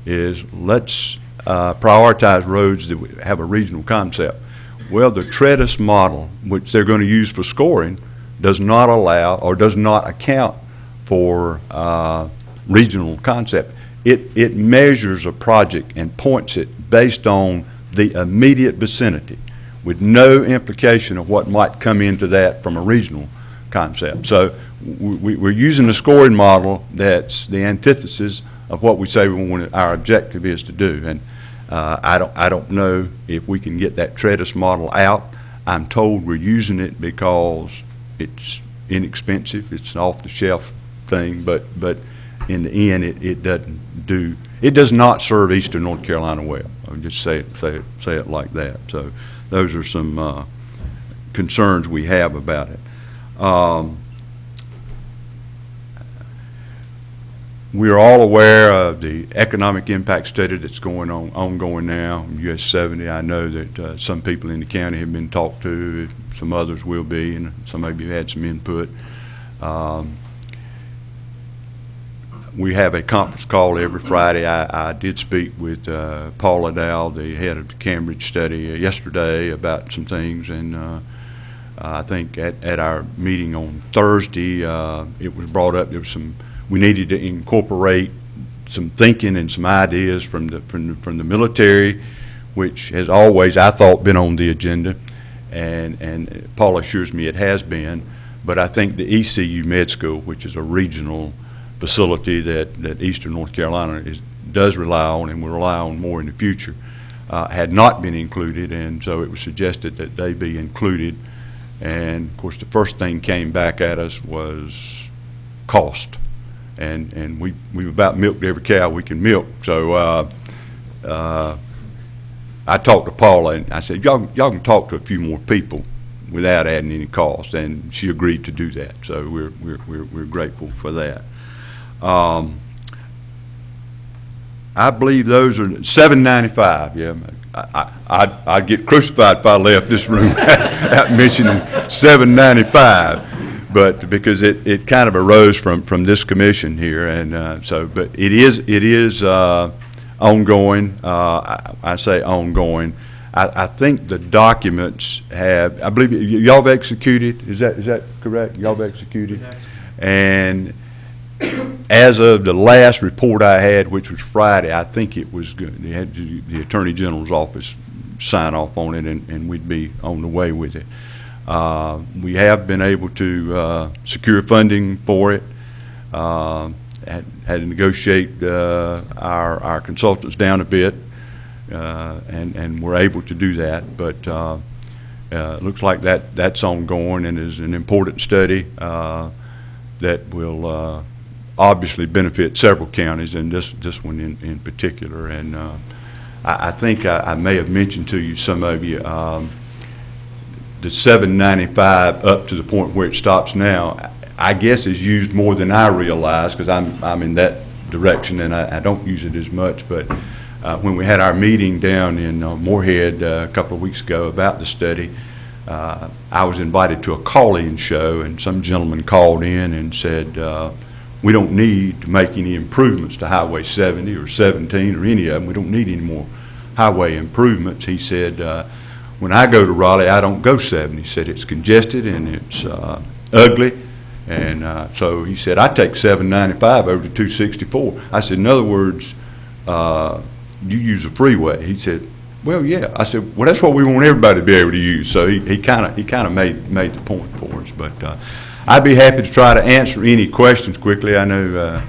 is let's prioritize roads that have a regional concept. Well, the TREDIS model, which they're going to use for scoring, does not allow or does not account for regional concept. It measures a project and points it based on the immediate vicinity with no implication of what might come into that from a regional concept. So we're using a scoring model that's the antithesis of what we say our objective is to do. And I don't know if we can get that TREDIS model out. I'm told we're using it because it's inexpensive, it's an off-the-shelf thing, but in the end, it does not serve Eastern North Carolina well. I'll just say it like that. So those are some concerns we have about it. We're all aware of the economic impact study that's ongoing now, US 70. I know that some people in the county have been talked to, some others will be, and some of you had some input. We have a conference call every Friday. I did speak with Paul Liddell, the head of the Cambridge study, yesterday about some things, and I think at our meeting on Thursday, it was brought up, we needed to incorporate some thinking and some ideas from the military, which has always, I thought, been on the agenda, and Paul assures me it has been. But I think the ECU Med School, which is a regional facility that Eastern North Carolina does rely on and will rely on more in the future, had not been included, and so it was suggested that they be included. And of course, the first thing came back at us was cost. And we've about milked every cow we can milk. So I talked to Paula and I said, y'all can talk to a few more people without adding any cost, and she agreed to do that. So we're grateful for that. I believe those are $7.95. Yeah, I'd get crucified if I left this room without mentioning $7.95. But because it kind of arose from this commission here, and but it is ongoing. I say ongoing. I think the documents have. I believe y'all have executed. Is that correct? Y'all have executed, and as of the last report I had, which was Friday, I think it was good. They had the Attorney General's office sign off on it, and we'd be on the way with it. We have been able to secure funding for it. Had to negotiate our consultants down a bit, and we're able to do that. But it looks like that's ongoing and is an important study that will obviously benefit several counties, and this one in particular. And I think I may have mentioned to you, some of you, the $7.95 up to the point where it stops now, I guess is used more than I realize, because I'm in that direction and I don't use it as much. But when we had our meeting down in Moorhead a couple of weeks ago about the study, I was invited to a call-in show, and some gentleman called in and said, we don't need to make any improvements to Highway 70 or 17 or any of them. We don't need any more highway improvements. He said, when I go to Raleigh, I don't go 70. He said it's congested and it's ugly, And so he said, I take 795 over to 264. I said, in other words, you use a freeway. He said, well, yeah. I said, well, that's what we want everybody to be able to use. So he kind of made the point for us. But I'd be happy to try to answer any questions quickly. I know,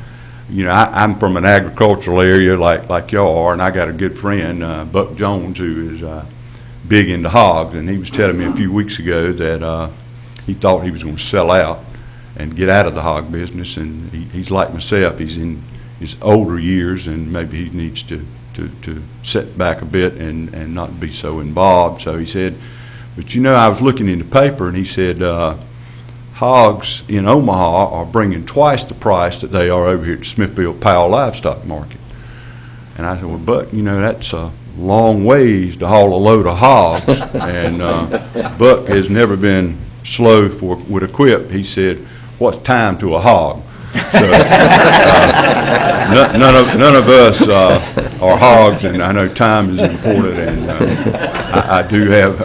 I'm from an agricultural area like y'all are, and I got a good friend, Buck Jones, who is big into hogs, and he was telling me a few weeks ago that he thought he was going to sell out and get out of the hog business, and he's like myself. He's in his older years, and maybe he needs to set back a bit and not be so involved. So he said, but I was looking in the paper, and he said, hogs in Omaha are bringing twice the price that they are over here at Smithfield Powell Livestock Market. And I said, well, Buck, that's a long ways to haul a load of hogs. And Buck has never been slow with a quip. He said, what's time to a hog? So, none of us are hogs, and I know time is important, and I do have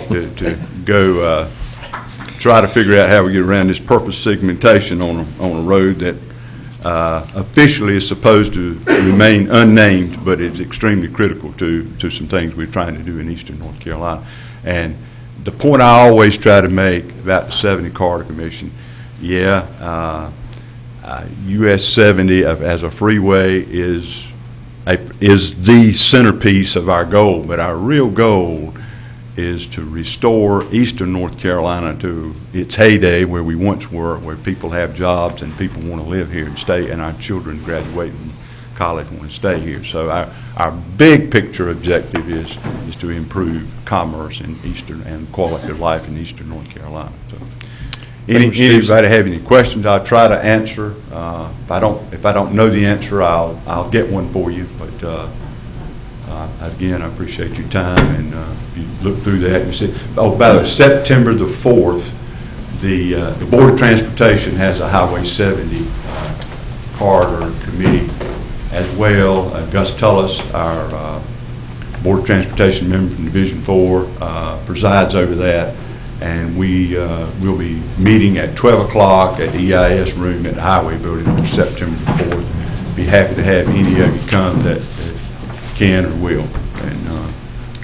to go try to figure out how we get around this purpose segmentation on a road that officially is supposed to remain unnamed, but it's extremely critical to some things we're trying to do in eastern North Carolina. And the point I always try to make about the 70 Corridor Commission, US 70 as a freeway is the centerpiece of our goal, but our real goal is to restore eastern North Carolina to its heyday where we once were, where people have jobs and people want to live here and stay, and our children graduate from college want to stay here. So our big picture objective is to improve commerce in eastern and quality of life in eastern North Carolina. So, anybody have any questions? I'll try to answer. If I don't know the answer, I'll get one for you. But again, I appreciate your time, and you look through that and see. Oh, by the way, September the 4th, the Board of Transportation has a Highway 70 corridor committee as well. Gus Tullis, our Board of Transportation member from Division 4, presides over that. And we will be meeting at 12 o'clock at the EIS room at the Highway Building on September the 4th. Be happy to have any of you come that can or will, and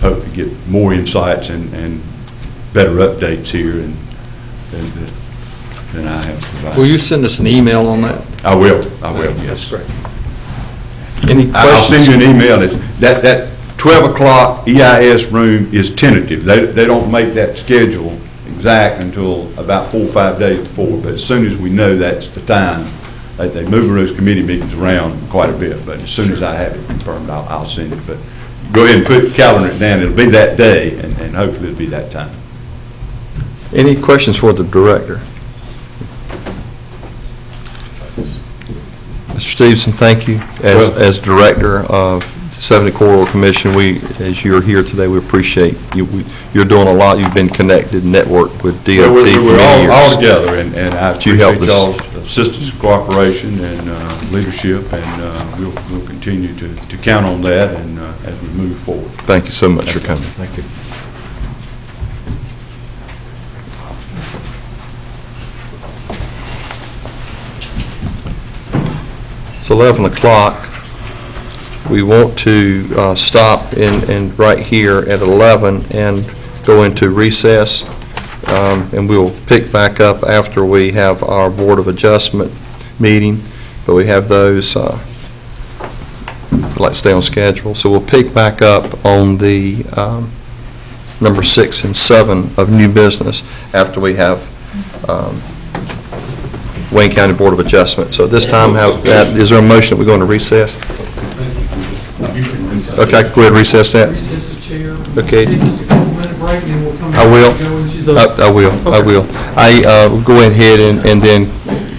hope to get more insights and better updates here than I have provided. Will you send us an email on that? I will, yes. Great. Any questions? I'll send you an email. That 12 o'clock EIS room is tentative. They don't make that schedule exact until about 4 or 5 days before, but as soon as we know that's the time, they move those committee meetings around quite a bit, but as soon as I have it confirmed, I'll send it. But go ahead and put the calendar down. It'll be that day, and hopefully it'll be that time. Any questions for the director? Mr. Stevenson, thank you. As director of 70 Corridor Commission, as you're here today, we appreciate you. You're doing a lot. You've been connected, networked with DOT for many years. We're all together, and I appreciate y'all's assistance, cooperation, and leadership, and we'll continue to count on that and as we move forward. Thank you so much for coming. Thank you. It's 11 o'clock. We want to stop in right here at 11 and go into recess, and we'll pick back up after we have our Board of Adjustment meeting, but we have those, like stay on schedule, so we'll pick back up on the number 6 and 7 of new business after we have Wayne County Board of Adjustment. So this time, is there a motion that we go into recess? Okay, go ahead, recess that. Recess the chair. Okay. Just a couple-minute break, and we'll come back. I will. And go into the. I will. I will go ahead and then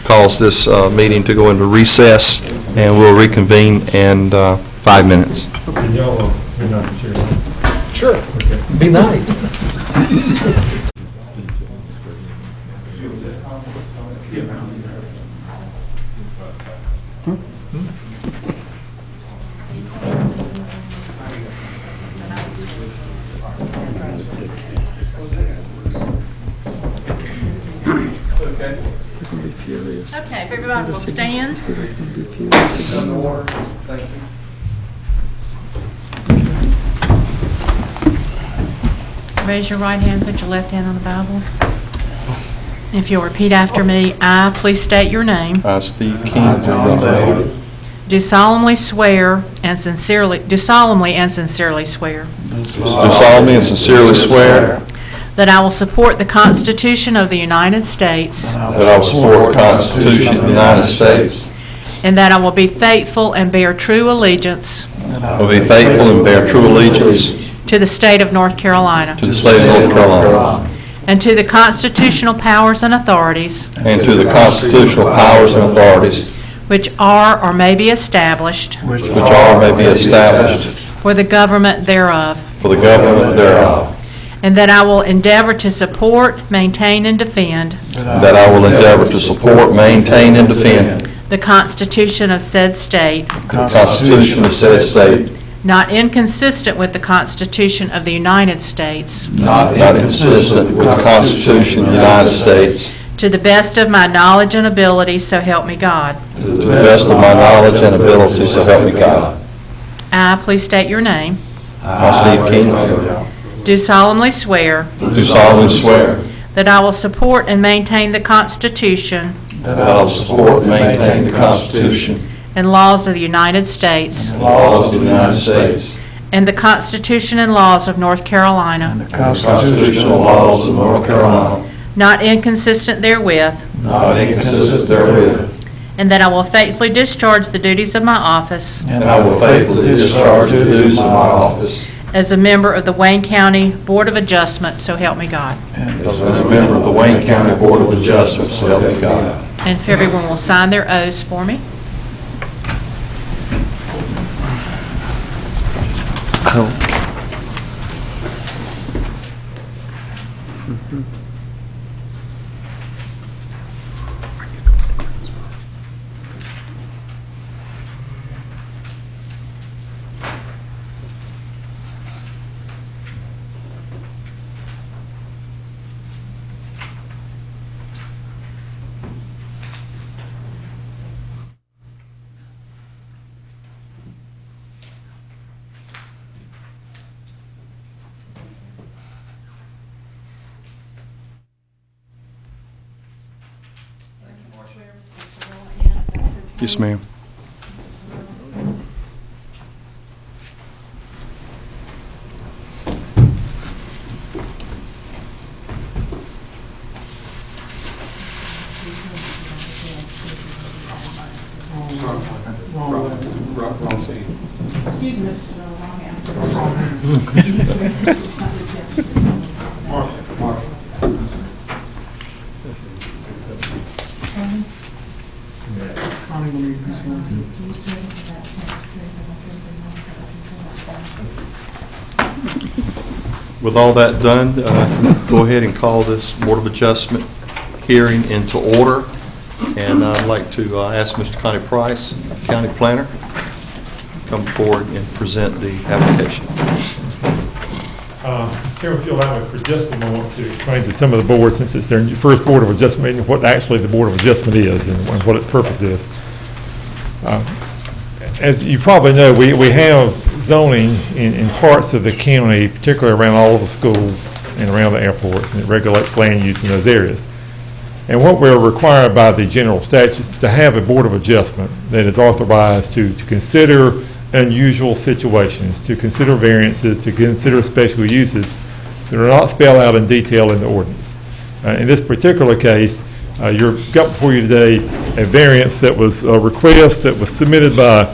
cause this meeting to go into recess, and we'll reconvene in 5 minutes. Can y'all, you're not the chair? Sure. Okay. Be nice. furious. Okay, if everybody will stand. City's gonna be furious. On the order. Thank you. Raise your right hand, put your left hand on the Bible. If you'll repeat after me, I, please state your name, I, Steve King, do solemnly swear and sincerely, do solemnly and sincerely swear do solemnly and sincerely swear that I will support the Constitution of the United States that I will support the Constitution of the United States, and that I will be faithful and bear true allegiance will be faithful and bear true allegiance to the state of North Carolina to the state of North Carolina and to the constitutional powers and authorities and to the constitutional powers and authorities which are or may be established which are or may be established for the government thereof, for the government thereof, and that I will endeavor to support, maintain, and defend that I will endeavor to support, maintain, and defend the Constitution of said state, the Constitution of said state, not inconsistent with the Constitution of the United States, not inconsistent with the Constitution of the United States, to the best of my knowledge and ability, so help me God. to the best of my knowledge and ability, so help me God. I, please state your name, I, Steve King, do solemnly swear do solemnly swear that I will support and maintain the Constitution that I will support and maintain the Constitution and laws of the United States and laws of the United States and the Constitution and laws of North Carolina, and the constitutional laws of North Carolina, not inconsistent therewith, not inconsistent therewith, and that I will faithfully discharge the duties of my office and I will faithfully discharge the duties of my office as a member of the Wayne County Board of Adjustment, so help me God. as a member of the Wayne County Board of Adjustment, so help me God. And if everyone will sign their oaths for me. Yes, ma'am. Excuse me, Mr. With all that done, go ahead and call this Board of Adjustment hearing into order. And I'd like to ask Mr. Connie Price, County Planner, come forward and present the application. Chairman, if you'll allow me for just a moment to explain to some of the boards, since it's their first Board of Adjustment meeting, what actually the Board of Adjustment is and what its purpose is. As you probably know, we have zoning in parts of the county, particularly around all of the schools and around the airports, and it regulates land use in those areas. And what we're required by the general statutes is to have a Board of Adjustment that is authorized to consider unusual situations, to consider variances, to consider special uses that are not spelled out in detail in the ordinance. In this particular case, you've got before you today a variance that was a request that was submitted by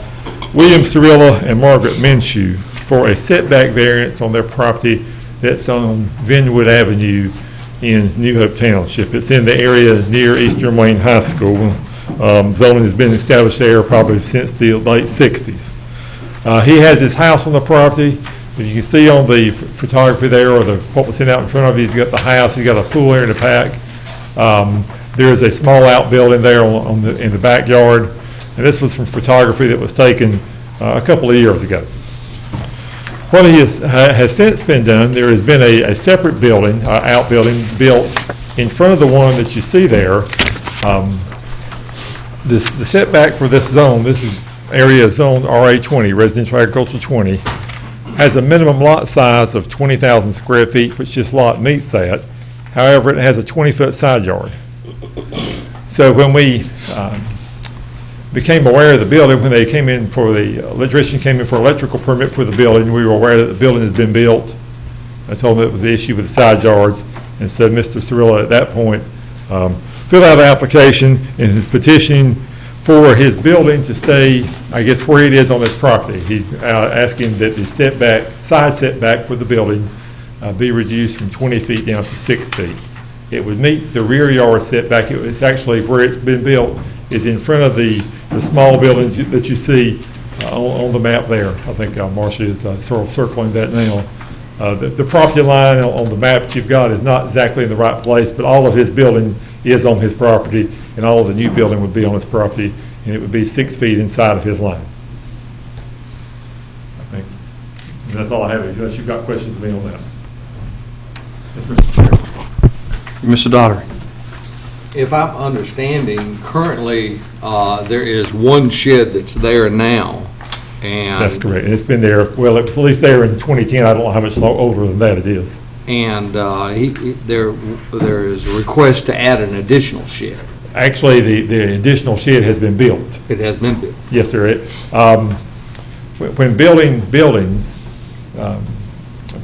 William Cirilla and Margaret Minshew for a setback variance on their property that's on Vinwood Avenue in New Hope Township. It's in the area near Eastern Wayne High School. Zoning has been established there probably since the late 60s. He has his house on the property. If you can see on the photography there, or what was sent out in front of you, he's got the house, he's got a pool area in the back. There is a small outbuilding there in the backyard, and this was from photography that was taken a couple of years ago. What has since been done, there has been a separate building, outbuilding, built in front of the one that you see there. the setback for this zone, this is area zoned RA20, residential agriculture 20, has a minimum lot size of 20,000 square feet, which this lot meets that. However, it has a 20-foot side yard. So when we became aware of the building, when they came in for the electrician came in for electrical permit for the building, we were aware that the building has been built. I told them it was the issue with the side yards, and so Mr. Cirillo at that point filled out an application and is petitioning for his building to stay, I guess, where it is on this property. He's asking that the side setback for the building be reduced from 20 feet down to 6 feet. It would meet the rear yard setback. It's actually where it's been built is in front of the small buildings that you see on the map there. I think Marcia is sort of circling that now. The property line on the map that you've got is not exactly in the right place, but all of his building is on his property, and all of the new building would be on his property, and it would be 6 feet inside of his line. I think and that's all I have, unless you've got questions of me on that. Yes, sir. Mr. Daugherty. If I'm understanding, currently, there is one shed that's there now, and... That's correct, and it's been there, well, it was at least there in 2010, I don't know how much older than that it is. And there is a request to add an additional shed. Actually, the additional shed has been built. It has been built. Yes, sir. When building buildings, a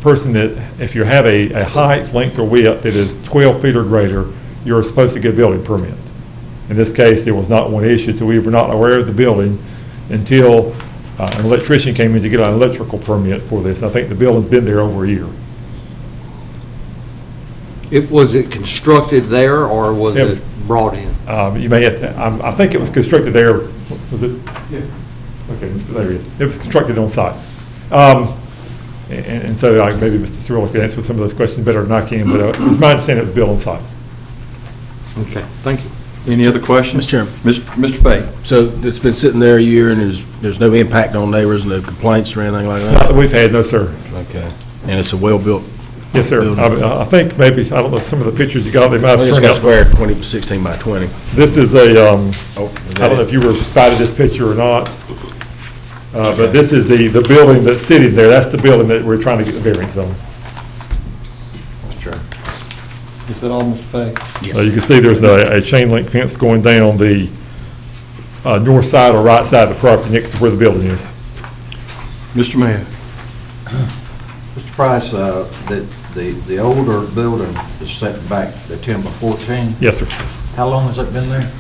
person that, if you have a height, length, or width that is 12 feet or greater, you're supposed to get a building permit. In this case, there was not one issue, so we were not aware of the building until an electrician came in to get an electrical permit for this. I think the building's been there over a year. Was it constructed there, or was it brought in? You may have to, I think it was constructed there. Was it? Yes. Okay, there it is. It was constructed on site. And so maybe Mr. Cirillo can answer some of those questions better than I can, but it's my understanding it was built on site. Okay, thank you. Any other questions? Mr. Chairman. Mr. Payne. So it's been sitting there a year, and there's no impact on neighbors, no complaints or anything like that? Not that we've had, no, sir. Okay. And it's a well-built? Yes, sir. I think maybe, I don't know, some of the pictures you got, they might have It's turned got out. square 16 by 20. This is a, I don't know if you were provided this picture or not, but this is the building that's sitting there. That's the building that we're trying to get the variance on. Mr. Chair. Is that all, Mr. Payne? You can see there's a chain link fence going down the north side or right side of the property next to where the building is. Mr. Mayor. Mr. Price, the older building is set back to 10 by 14. Yes, sir. How long has that been there?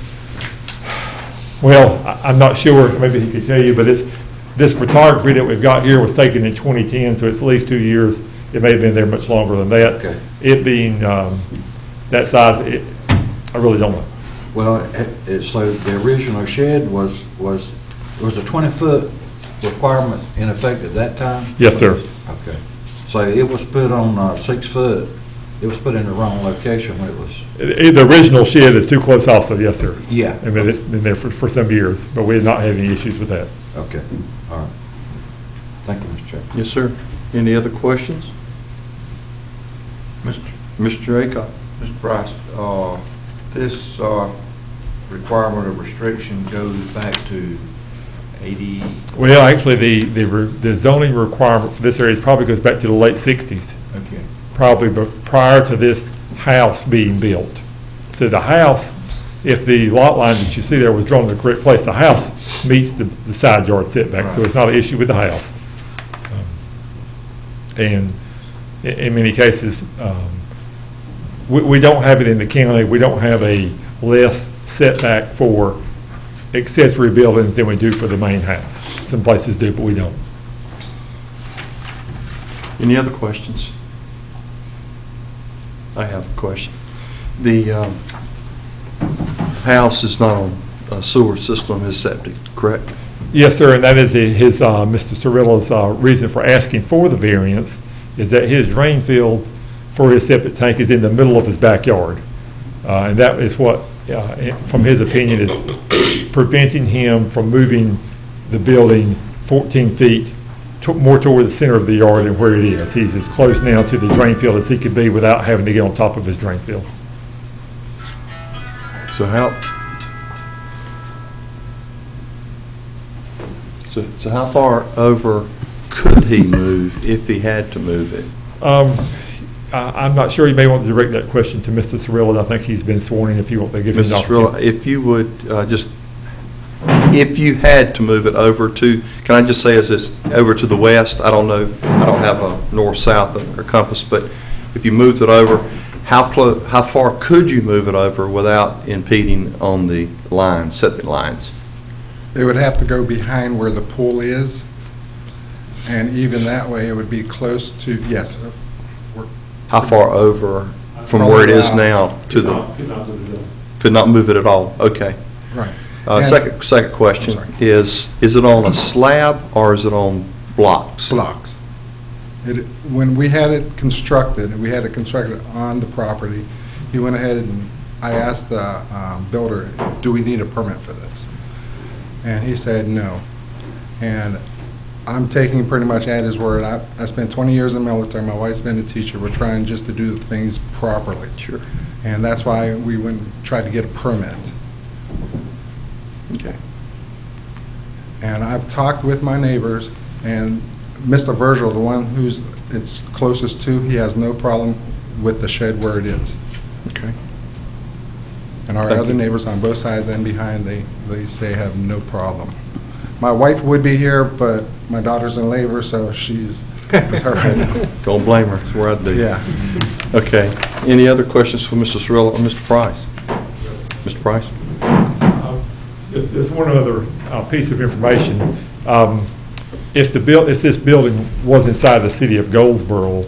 Well, I'm not sure, maybe he could tell you, but this photography that we've got here was taken in 2010, so it's at least 2 years. It may have been there much longer than that. Okay. It being that size, I really don't know. Well, so the original shed was a 20-foot requirement in effect at that time? Yes, sir. Okay. So it was put on 6 foot. It was put in the wrong location when it was... The original shed is too close also, yes, sir. Yeah. I mean, it's been there for some years, but we have not had any issues with that. Okay, all right. Thank you, Mr. Chairman. Yes, sir. Any other questions? Mr. Aycock. Mr. Price, this requirement of restriction goes back to 80? Well, actually, the zoning requirement for this area probably goes back to the late 60s. Okay. Probably prior to this house being built. So the house, if the lot line that you see there was drawn in the correct place, the house meets the side yard setback, so it's not an issue with the house. And in many cases, we don't have it in the county. We don't have a less setback for accessory buildings than we do for the main house. Some places do, but we don't. Any other questions? I have a question. The house is not on a sewer system, is septic, correct? Yes, sir, and that is his, Mr. Cirillo's reason for asking for the variance, is that his drain field for his septic tank is in the middle of his backyard. And that is what, from his opinion, is preventing him from moving the building 14 feet more toward the center of the yard than where it is. He's as close now to the drain field as he could be without having to get on top of his drain field. So So how far over could he move if he had to move it? I'm not sure, you may want to direct that question to Mr. Cirillo, and I think he's been sworn in if you want to give him the Mr. Cirillo, opportunity. if you would, if you had to move it over to, can I just say, is this over to the west? I don't know, I don't have a north-south or compass, but if you moved it over, how far could you move it over without impeding on the lines, septic lines? It would have to go behind where the pool is, and even that way, it would be close to, yes. How far over from where it is now to the? Could not move it at all, okay. Right. Second question is it on a slab or is it on blocks? Blocks. When we had it constructed, and we had it constructed on the property, he went ahead and I asked the builder, do we need a permit for this? And he said no. And I'm taking pretty much at his word. I spent 20 years in the military. My wife's been a teacher. We're trying just to do things properly. Sure. And that's why we went and tried to get a permit. Okay. And I've talked with my neighbors, and Mr. Virgil, the one who's it's closest to, he has no problem with the shed where it is. Okay. And our other neighbors on both sides and behind, they say have no problem. My wife would be here, but my daughter's in labor, so she's with her right now. Don't blame her, it's where I do. Yeah. Okay. Any other questions for Mr. Cirillo or Mr. Price? Mr. Price? Just one other piece of information. If this building was inside the city of Goldsboro,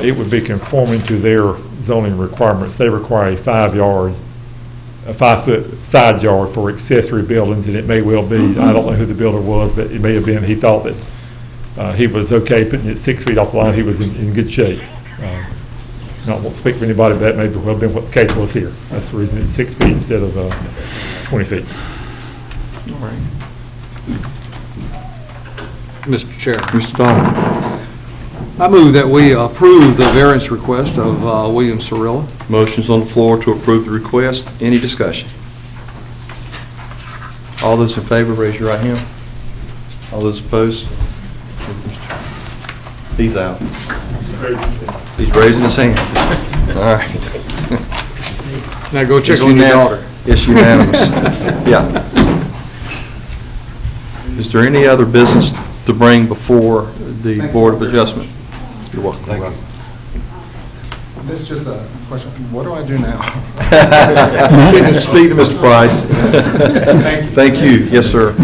it would be conforming to their zoning requirements. They require a 5-foot side yard for accessory buildings, and it may well be, I don't know who the builder was, but it may have been, he thought that he was okay putting it 6 feet off the line, he was in good shape. I don't want to speak for anybody, but that may well have been what the case was here. That's the reason it's 6 feet instead of 20 feet. All right. Mr. Chair. Mr. Donovan? I move that we approve the variance request of William Cirillo. Motion's on the floor to approve the request. Any discussion? All those in favor, raise your right hand. All those opposed? He's out. He's raising his hand. All right. Now go check It's on your unanim- daughter. It's unanimous. Yeah. Is there any other business to bring before the Board of Adjustment? You're welcome. Thank you. This is just a question. What do I do now? Speak to Mr. Price. Thank you. Thank you. Yes, sir.